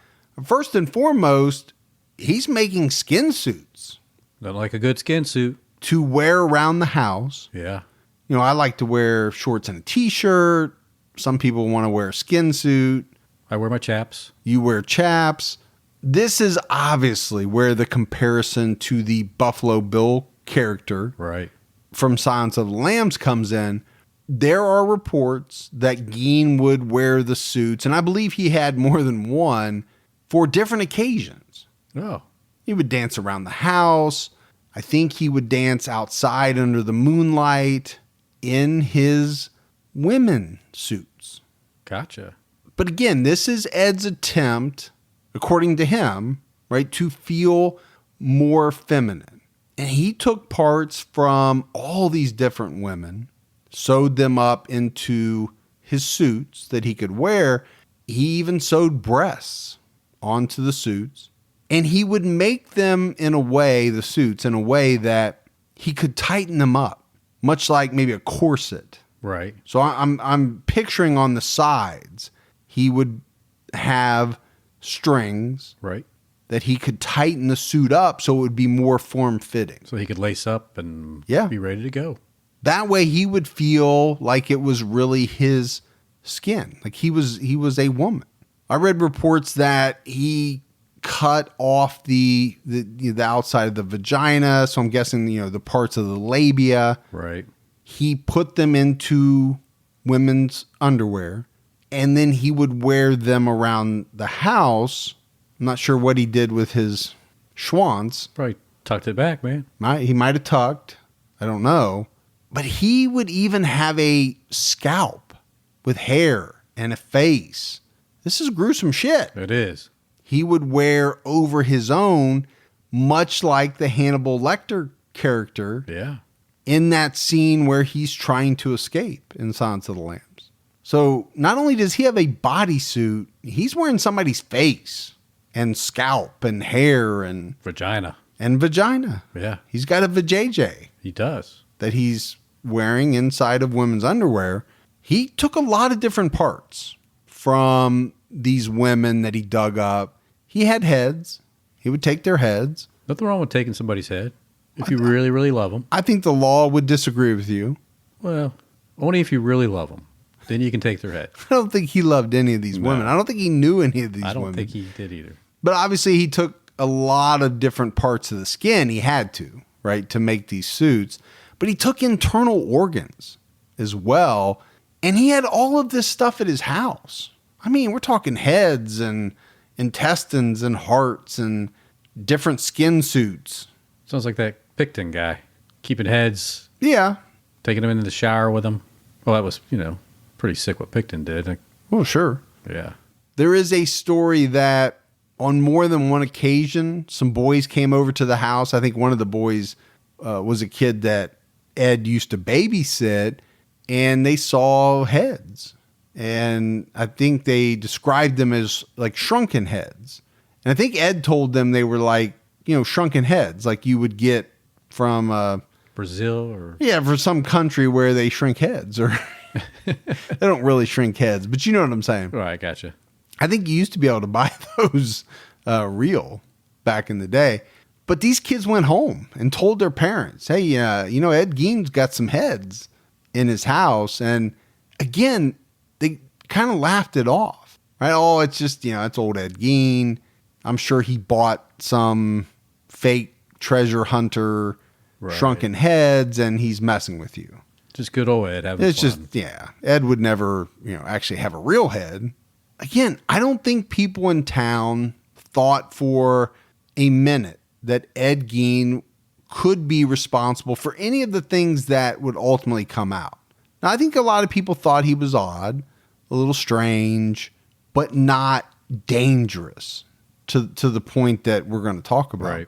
First and foremost, he's making skin suits. Not like a good skin suit. To wear around the house. Yeah. I like to wear shorts and a t-shirt. Some people want to wear a skin suit. I wear my chaps. You wear chaps. This is obviously where the comparison to the Buffalo Bill character Right. from Silence of the Lambs comes in. There are reports that Gein would wear the suits, and I believe he had more than one, for different occasions. Oh. He would dance around the house. I think he would dance outside under the moonlight in his women suits. Gotcha. But again, this is Ed's attempt, according to him, right, to feel more feminine. And he took parts from all these different women, sewed them up into his suits that he could wear. He even sewed breasts onto the suits. And he would make them in a way, the suits, in a way that he could tighten them up, much like maybe a corset. Right. So I'm picturing on the sides, he would have strings Right. that he could tighten the suit up so it would be more form-fitting. So he could lace up and be ready to go. That way he would feel like it was really his skin, like he was a woman. I read reports that he cut off the outside of the vagina, so I'm guessing the parts of the labia. Right. He put them into women's underwear, and then he would wear them around the house. I'm not sure what he did with his schwanz. Probably tucked it back, man. He might have tucked. I don't know. But he would even have a scalp with hair and a face. This is gruesome shit. It is. He would wear over his own, much like the Hannibal Lecter character. Yeah. In that scene where he's trying to escape in Silence of the Lambs. So not only does he have a bodysuit, he's wearing somebody's face and scalp and hair and Vagina. Yeah. He's got a vajayjay He does. that he's wearing inside of women's underwear. He took a lot of different parts from these women that he dug up. He had heads. He would take their heads. Nothing wrong with taking somebody's head if you really, really love them. I think the law would disagree with you. Well, only if you really love them. Then you can take their head. I don't think he loved any of these women. I don't think he knew any of these women. I don't think he did either. But obviously he took a lot of different parts of the skin. He had to, right, to make these suits. But he took internal organs as well. And he had all of this stuff at his house. I mean, we're talking heads and intestines and hearts and different skin suits. Sounds like that Picton guy. Keeping heads. Yeah. Taking them into the shower with him. Well, that was, pretty sick what Picton did. Well, sure. Yeah. There is a story that on more than one occasion, some boys came over to the house. I think one of the boys was a kid that Ed used to babysit, and they saw heads. And I think they described them as like shrunken heads. And I think Ed told them they were like, shrunken heads, like you would get from Brazil or... Yeah, for some country where they shrink heads or... They don't really shrink heads, but you know what I'm saying. Right, gotcha. I think you used to be able to buy those real back in the day. But these kids went home and told their parents, hey, Ed Gein's got some heads in his house. And again, they kind of laughed it off. Right? Oh, it's just, it's old Ed Gein. I'm sure he bought some fake treasure hunter shrunken heads and he's messing with you. Just good old Ed having fun. Ed would never, actually have a real head. Again, I don't think people in town thought for a minute that Ed Gein could be responsible for any of the things that would ultimately come out. Now, I think a lot of people thought he was odd, a little strange, but not dangerous to the point that we're going to talk about. Right.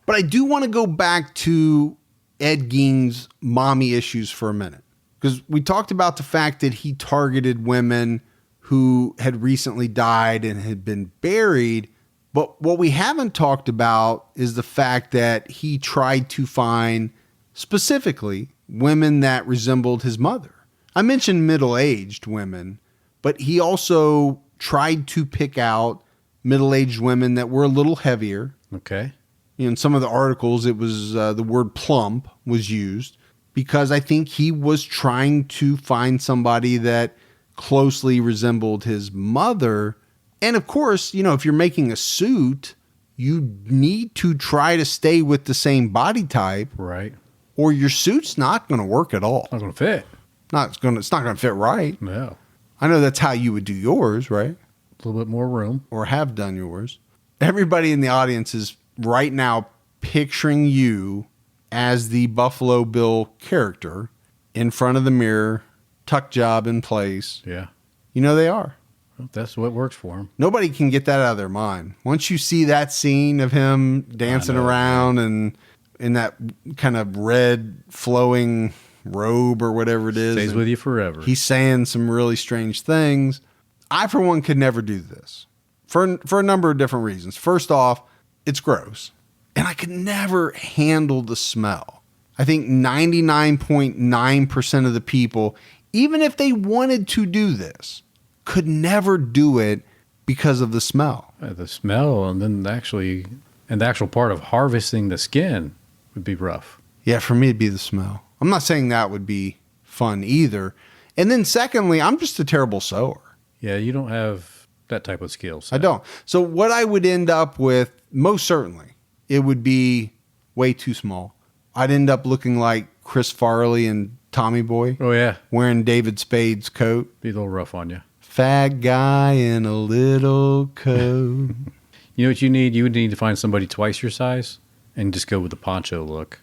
But I do want to go back to Ed Gein's mommy issues for a minute, because we talked about the fact that he targeted women who had recently died and had been buried. But what we haven't talked about is the fact that he tried to find specifically women that resembled his mother. I mentioned middle-aged women, but he also tried to pick out middle-aged women that were a little heavier. Okay. In some of the articles, it was the word plump was used because I think he was trying to find somebody that closely resembled his mother. And of course, if you're making a suit, you need to try to stay with the same body type. Right. Or your suit's not going to work at all. Not going to fit. It's not going to fit right. No. I know that's how you would do yours, right? A little bit more room. Or have done yours. Everybody in the audience is right now picturing you as the Buffalo Bill character in front of the mirror, tuck job in place. Yeah. They are. Well, that's what works for him. Nobody can get that out of their mind. Once you see that scene of him dancing around and in that kind of red flowing robe or whatever it is. Stays with you forever. He's saying some really strange things. I, for one, could never do this for a number of different reasons. First off, it's gross. And I could never handle the smell. I think 99.9% of the people, even if they wanted to do this, could never do it because of the smell. The smell, and then the actual part of harvesting the skin would be rough. Yeah, for me, it'd be the smell. I'm not saying that would be fun either. And then secondly, I'm just a terrible sewer. Yeah, you don't have that type of skill set. I don't. So what I would end up with, most certainly, it would be way too small. I'd end up looking like Chris Farley and Tommy Boy. Oh, yeah. Wearing David Spade's coat. Be a little rough on you. Fat guy in a little coat. You know what you need? You would need to find somebody twice your size and just go with the poncho look.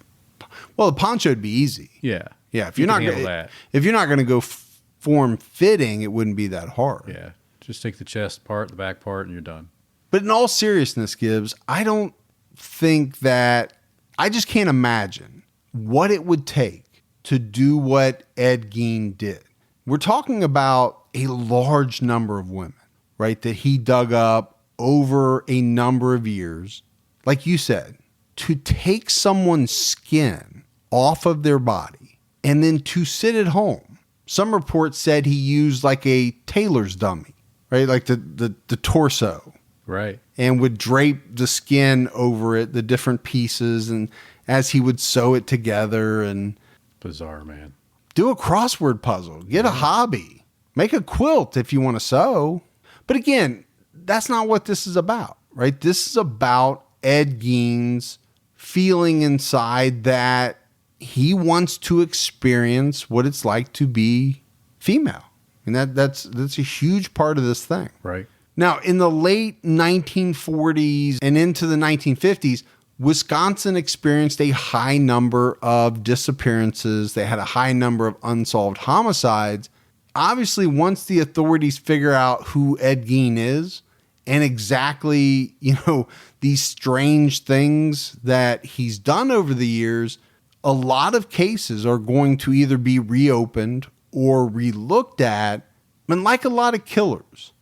Well, the poncho would be easy. Yeah. Yeah, if You you're can not handle gonna, that. if you're not going to go form fitting, it wouldn't be that hard. Yeah. Just take the chest part, the back part, and you're done. But in all seriousness, Gibbs, I don't think that I just can't imagine what it would take to do what Ed Gein did. We're talking about a large number of women, right, that he dug up over a number of years. Like you said, to take someone's skin off of their body and then to sit at home. Some reports said he used like a tailor's dummy, right, like the torso. Right. And would drape the skin over it, the different pieces, and as he would sew it together and Bizarre, man. do a crossword puzzle, get a hobby, make a quilt if you want to sew. But again, that's not what this is about, right? This is about Ed Gein's feeling inside that he wants to experience what it's like to be female. And that's a huge part of this thing. Right. Now, in the late 1940s and into the 1950s, Wisconsin experienced a high number of disappearances. They had a high number of unsolved homicides. Obviously, once the authorities figure out who Ed Gein is and exactly, these strange things that he's done over the years, a lot of cases are going to either be reopened or relooked at. And like a lot of killers,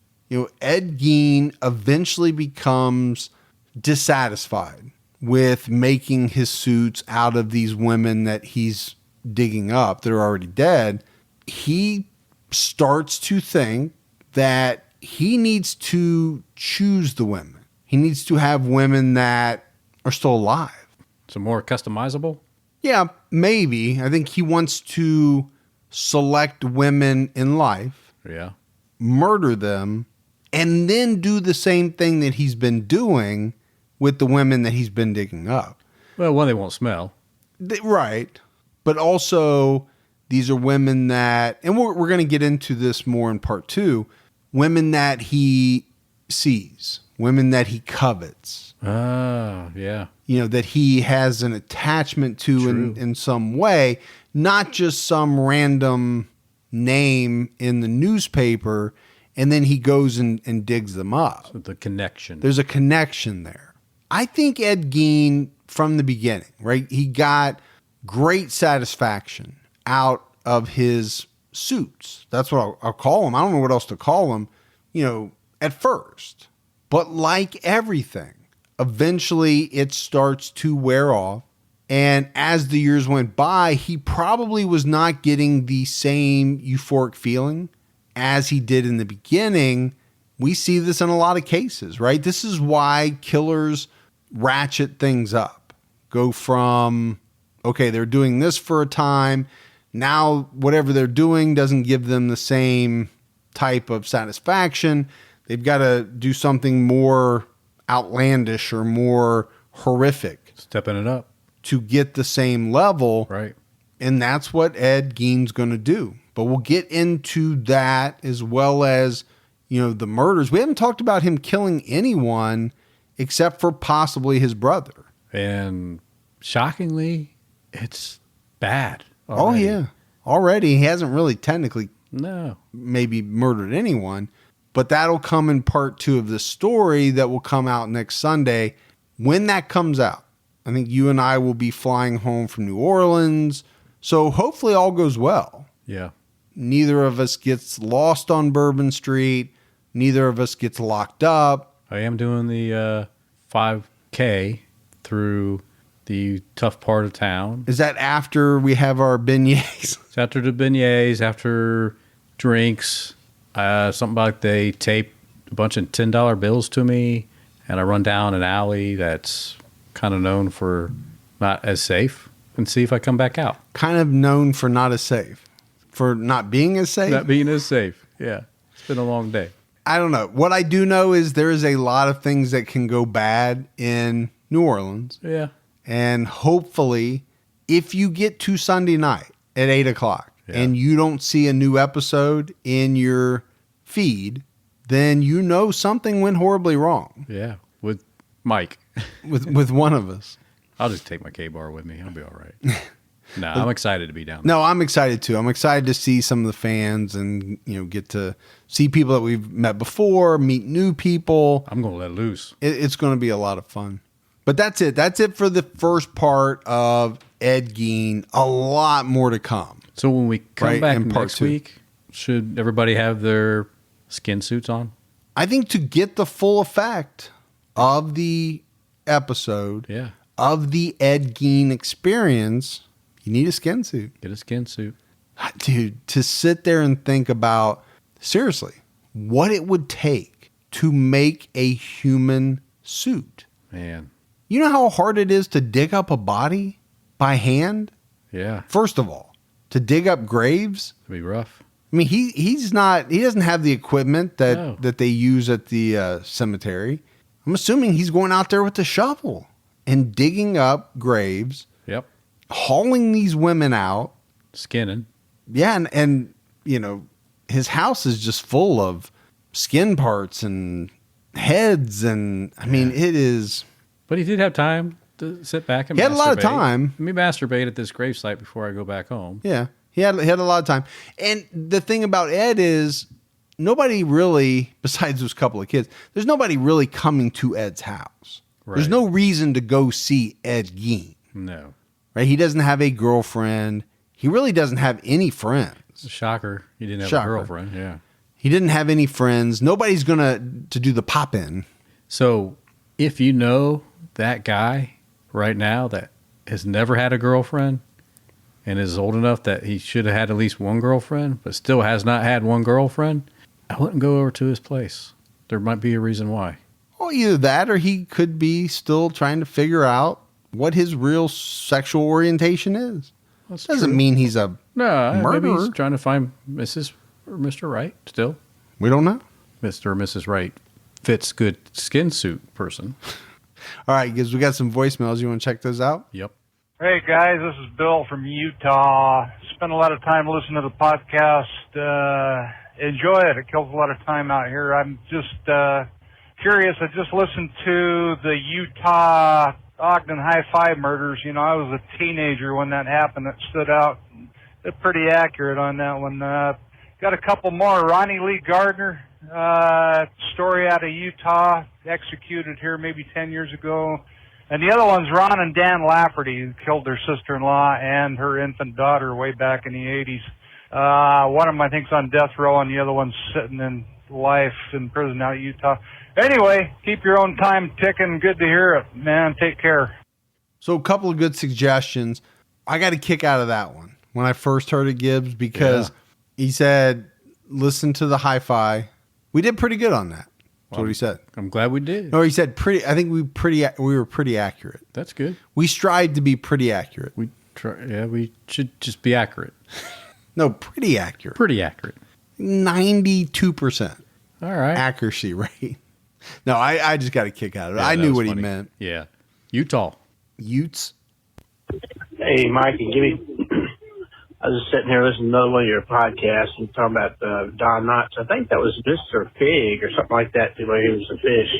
Ed Gein eventually becomes dissatisfied with making his suits out of these women that he's digging up that are already dead. He starts to think that he needs to choose the women. He needs to have women that are still alive. So more customizable? Yeah, maybe. I think he wants to select women in life, Yeah. murder them, and then do the same thing that he's been doing with the women that he's been digging up. Well, one, they won't smell. Right. But also, these are women that, and we're going to get into this more in part 2, women that he sees, women that he covets. Ah, yeah. That he has an attachment to in some way, not just some random name in the newspaper, and then he goes and digs them up. So the connection. There's a connection there. I think Ed Gein, from the beginning, right, he got great satisfaction out of his suits. That's what I'll call them. I don't know what else to call them, at first. But like everything, eventually it starts to wear off. And as the years went by, he probably was not getting the same euphoric feeling as he did in the beginning. We see this in a lot of cases, right? This is why killers ratchet things up. Go from, okay, they're doing this for a time. Now, whatever they're doing doesn't give them the same type of satisfaction. They've got to do something more outlandish or more horrific. Stepping it up. To get the same level. Right. And that's what Ed Gein's going to do. But we'll get into that as well as, the murders. We haven't talked about him killing anyone except for possibly his brother. And shockingly, it's bad. Oh, already. yeah. Already, he hasn't really technically No. maybe murdered anyone. But that'll come in part 2 of the story that will come out next Sunday. When that comes out, I think you and I will be flying home from New Orleans. So hopefully all goes well. Yeah. Neither of us gets lost on Bourbon Street. Neither of us gets locked up. I am doing the 5K through the tough part of town. Is that after we have our beignets? It's after the beignets, after drinks. Something like they tape a bunch of $10 bills to me, and I run down an alley that's kind of known for not as safe, and see if I come back out. Kind of known for not as safe. For not being as safe? Not being as safe, yeah. It's been a long day. I don't know. What I do know is there is a lot of things that can go bad in New Orleans. Yeah. And hopefully, if you get to Sunday night at 8 o'clock and you don't see a new episode in your feed, then you know something went horribly wrong. Yeah, with Mike. with one of us. I'll just take my K-bar with me. I'll be all right. No, I'm excited to be down there. No, I'm excited too. I'm excited to see some of the fans and, get to see people that we've met before, meet new people. I'm going to let loose. It's going to be a lot of fun. But that's it. That's it for the first part of Ed Gein. A lot more to come. So when we come back in part next 2. week, should everybody have their skin suits on? I think to get the full effect of the episode, of the Ed Gein experience, you need a skin suit. Get a skin suit. Dude, to sit there and think about, seriously, what it would take to make a human suit. Man. You know how hard it is to dig up a body by hand? Yeah. First of all, to dig up graves. It'd be rough. I mean, he doesn't have the equipment that they use at the cemetery. I'm assuming he's going out there with the shovel and digging up graves. Yep. Hauling these women out. Skinning. Yeah, and his house is just full of skin parts and heads, and I mean, it is. But he did have time to sit back and He had a lot of time. Let me masturbate at this gravesite before I go back home. Yeah, he had a lot of time. And the thing about Ed is nobody really, besides those couple of kids, there's nobody really coming to Ed's house. Right. There's no reason to go see Ed Gein. No. Right? He doesn't have a girlfriend. He really doesn't have any friends. Shocker. He didn't have a girlfriend. Yeah. He didn't have any friends. Nobody's going to do the pop-in. So if you know that guy right now that has never had a girlfriend and is old enough that he should have had at least one girlfriend, but still has not had one girlfriend, I wouldn't go over to his place. There might be a reason why. Well, either that or he could be still trying to figure out what his real sexual orientation is. That's Doesn't true. mean he's a murderer. Maybe he's trying to find Mrs. or Mr. Right still. We don't know. Mr. or Mrs. Right fits good skin suit person. All right, guys, we got some voicemails. You want to check those out? Yep. Hey, guys, this is Bill from Utah. Spend a lot of time listening to the podcast. Enjoy it. It kills a lot of time out here. I'm just curious. I just listened to the Utah Ogden High-Five murders. I was a teenager when that happened. It stood out. They're pretty accurate on that one. Got a couple more. Ronnie Lee Gardner, story out of Utah, executed here maybe 10 years ago. And the other one's Ron and Dan Lafferty, who killed their sister-in-law and her infant daughter way back in the 80s. One of them, I think, is on death row, and the other one's sitting in life in prison out of Utah. Anyway, keep your own time ticking. Good to hear it, man. Take care. So a couple of good suggestions. I got a kick out of that one when I first heard of Gibbs because he said, listen to the hi-fi. We did pretty good on that. That's what he said. I'm glad we did. No, he said pretty. I think we were pretty accurate. That's good. We strived to be pretty accurate. We should just be accurate. No, pretty accurate. Pretty accurate. 92%. All right. Accuracy rate. No, I just got a kick out of it. Yeah, I knew what funny. he meant. Yeah. Utah. Utes. Hey, Mike and Gibby. I was just sitting here listening to another one of your podcasts and talking about Don Knotts. I think that was Mr. Fig or something like that, the way he was a fish.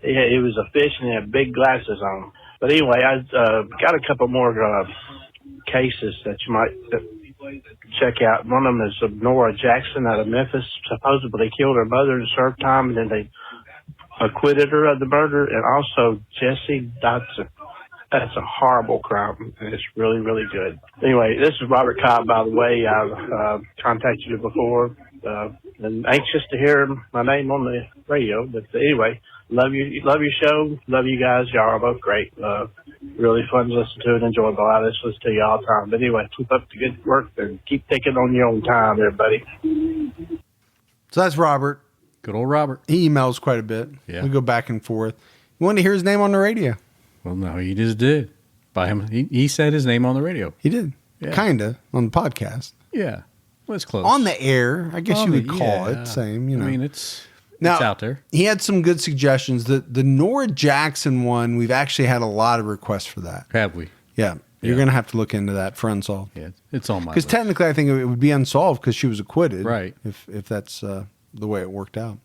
Yeah, he was a fish and he had big glasses on. But anyway, I got a couple more cases that you might check out. One of them is of Nora Jackson out of Memphis. Supposedly killed her mother and served time, and then they acquitted her of the murder. And also Jesse Dodson. That's a horrible crime, and it's really, really good. Anyway, this is Robert Cobb, by the way. I've contacted you before, and anxious to hear my name on the radio. But anyway, love your show. Love you guys. Y'all are both great. Really fun to listen to and enjoyable. I listen to you all the time. But anyway, keep up the good work and keep taking on your own time, everybody. So that's Robert. Good old Robert. He emails quite a bit. Yeah. We go back and forth. You want to hear his name on the radio? Well, no, he just did. By him, he said his name on the radio. He did. Yeah. Kinda on the podcast. Yeah, well, it's close. On the air, I guess you would call it. Same, I mean, it's now, out there. He had some good suggestions. The Nora Jackson one, we've actually had a lot of requests for that. Have we? Yeah. You're going to have to look into that for unsolved. Yeah, it's on my Because list. technically, I think it would be unsolved because she was acquitted. Right. If that's the way it worked out.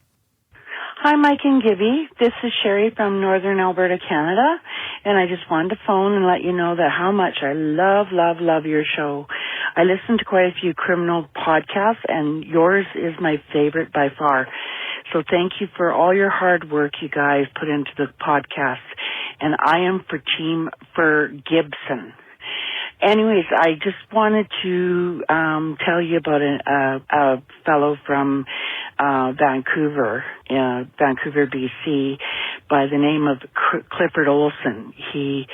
Hi, Mike and Gibby. This is Sherry from Northern Alberta, Canada, and I just wanted to phone and let you know that how much I love your show. I listen to quite a few criminal podcasts, and yours is my favorite by far. So thank you for all your hard work you guys put into the podcast, and I am for Gibson. Anyways, I just wanted to tell you about a fellow from Vancouver, BC, by the name of Clifford Olson. He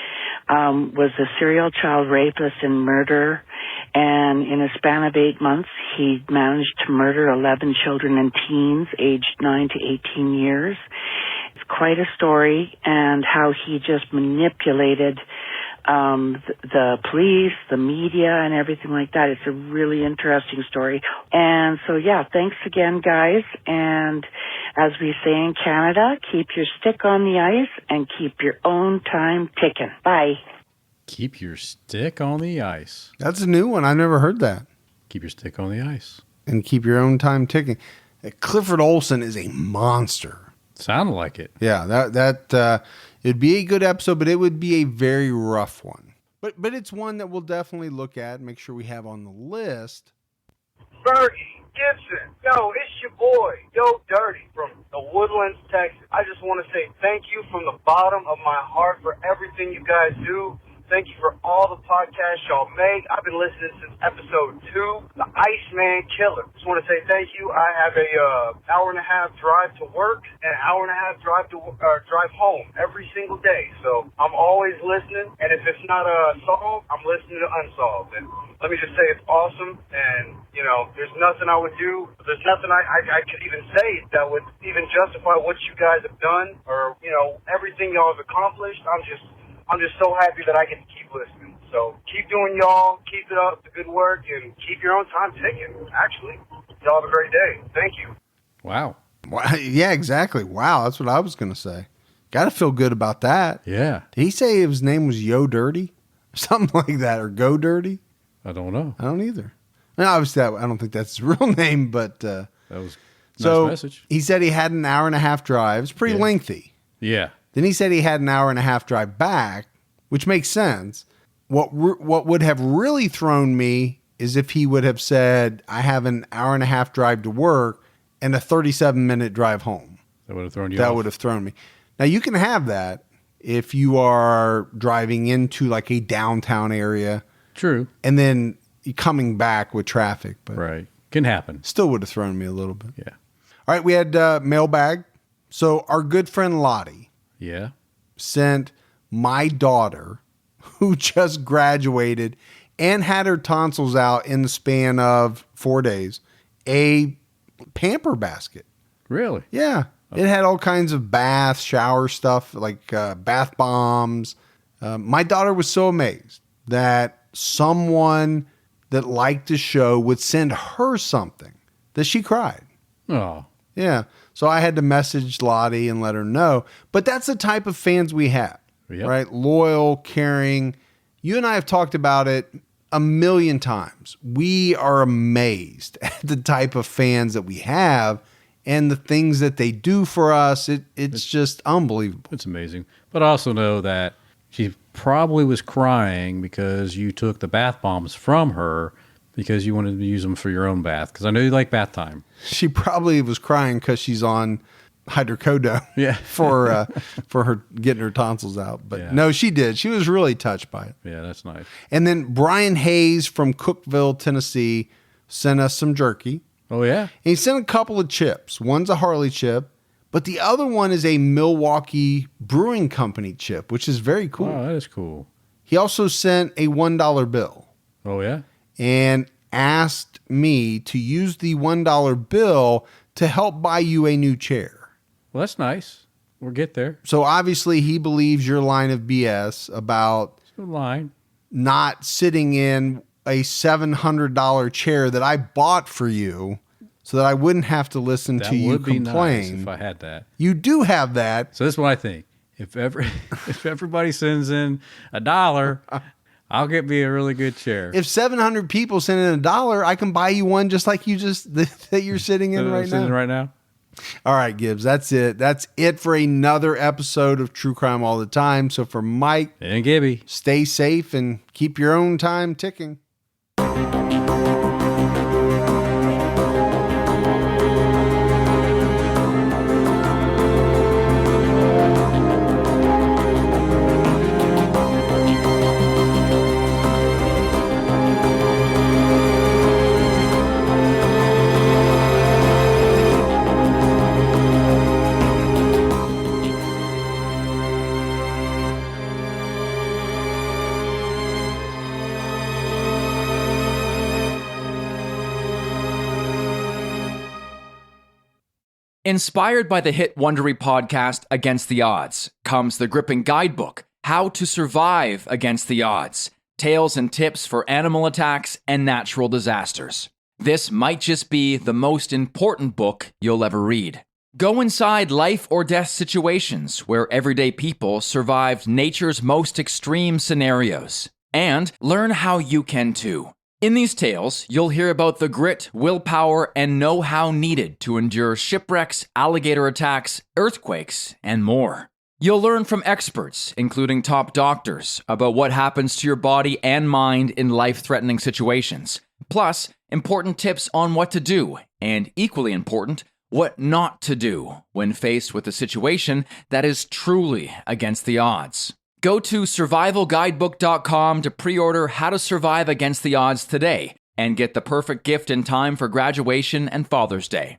was a serial child rapist and murderer, and in a span of 8 months, he managed to murder 11 children and teens aged 9 to 18 years. It's quite a story, and how he just manipulated the police, the media, and everything like that. It's a really interesting story. And so, yeah, thanks again, guys. And as we say in Canada, keep your stick on the ice and keep your own time ticking. Bye. Keep your stick on the ice. That's a new one. I've never heard that. Keep your stick on the ice. And keep your own time ticking. Clifford Olson is a monster. Sounded like it. Yeah, that it'd be a good episode, but it would be a very rough one. But it's one that we'll definitely look at, make sure we have on the list. Fergie, Gibson, yo, it's your boy, Yo Dirty from the Woodlands, Texas. I just want to say thank you from the bottom of my heart for everything you guys do. Thank you for all the podcasts y'all make. I've been listening since episode 2, The Iceman Killer. Just want to say thank you. I have a hour and a half drive to work and an hour and a half drive home every single day. So I'm always listening, and if it's not solved, I'm listening to Unsolved. And let me just say it's awesome, and, you know, there's nothing I would do, there's nothing I could even say that would even justify what you guys have done or, you know, everything y'all have accomplished. I'm just so happy that I get to keep listening. So keep doing y'all, keep it up, the good work, and keep your own time ticking. Actually, y'all have a great day. Thank you. Wow. Yeah, exactly. Wow, that's what I was going to say. Got to feel good about that. Yeah. Did he say his name was Yo Dirty? Something like that, or Go Dirty? I don't know. I don't either. Now, obviously, I don't think that's his real name, but... that was a so nice message. He said he had an hour and a half drive. It's pretty lengthy. Yeah. Then he said he had an hour and a half drive back, which makes sense. What would have really thrown me is if he would have said, I have an hour and a half drive to work and a 37-minute drive home. That would have thrown you off. That would have thrown me. Now, you can have that if you are driving into like a downtown area. True. And then coming back with traffic. But right. Can happen. Still would have thrown me a little bit. Yeah. All right, we had mailbag. So our good friend Lottie sent my daughter, who just graduated and had her tonsils out in the span of 4 days, a pamper basket. Really? Yeah. It had all kinds of bath, shower stuff, like bath bombs. My daughter was so amazed that someone that liked the show would send her something that she cried. Oh. Yeah. So I had to message Lottie and let her know. But that's the type of fans we have, right? Loyal, caring. You and I have talked about it a million times. We are amazed at the type of fans that we have and the things that they do for us. It's just unbelievable. It's amazing. But I also know that she probably was crying because you took the bath bombs from her because you wanted to use them for your own bath. Because I know you like bath time. She probably was crying because she's on hydrocodone for her getting her tonsils out. But no, she did. She was really touched by it. Yeah, that's nice. And then Brian Hayes from Cookeville, Tennessee, sent us some jerky. Oh, yeah? And he sent a couple of chips. One's a Harley chip, but the other one is a Milwaukee Brewing Company chip, which is very cool. Oh, that is cool. He also sent a $1 bill. Oh, yeah? And asked me to use the $1 bill to help buy you a new chair. Well, that's nice. We'll get there. So obviously he believes your line of BS about not sitting in a $700 chair that I bought for you so that I wouldn't have to listen to you complain. That would be nice if I had that. You do have that. So this is what I think. If everybody sends in $1, I'll get me a really good chair. If 700 people send in $1, I can buy you one just like you that you're sitting in right now. All right, Gibbs, that's it. That's it for another episode of True Crime All the Time. So for Mike and Gibby, stay safe and keep your own time ticking. Inspired by the hit Wondery podcast Against the Odds comes the gripping guidebook, How to Survive Against the Odds, Tales and Tips for Animal Attacks and Natural Disasters. This might just be the most important book you'll ever read. Go inside life or death situations where everyday people survived nature's most extreme scenarios, and learn how you can too. In these tales, you'll hear about the grit, willpower, and know-how needed to endure shipwrecks, alligator attacks, earthquakes, and more. You'll learn from experts, including top doctors, about what happens to your body and mind in life-threatening situations. Plus, important tips on what to do, and equally important, what not to do when faced with a situation that is truly against the odds. Go to survivalguidebook.com to pre-order How to Survive Against the Odds today and get the perfect gift in time for graduation and Father's Day.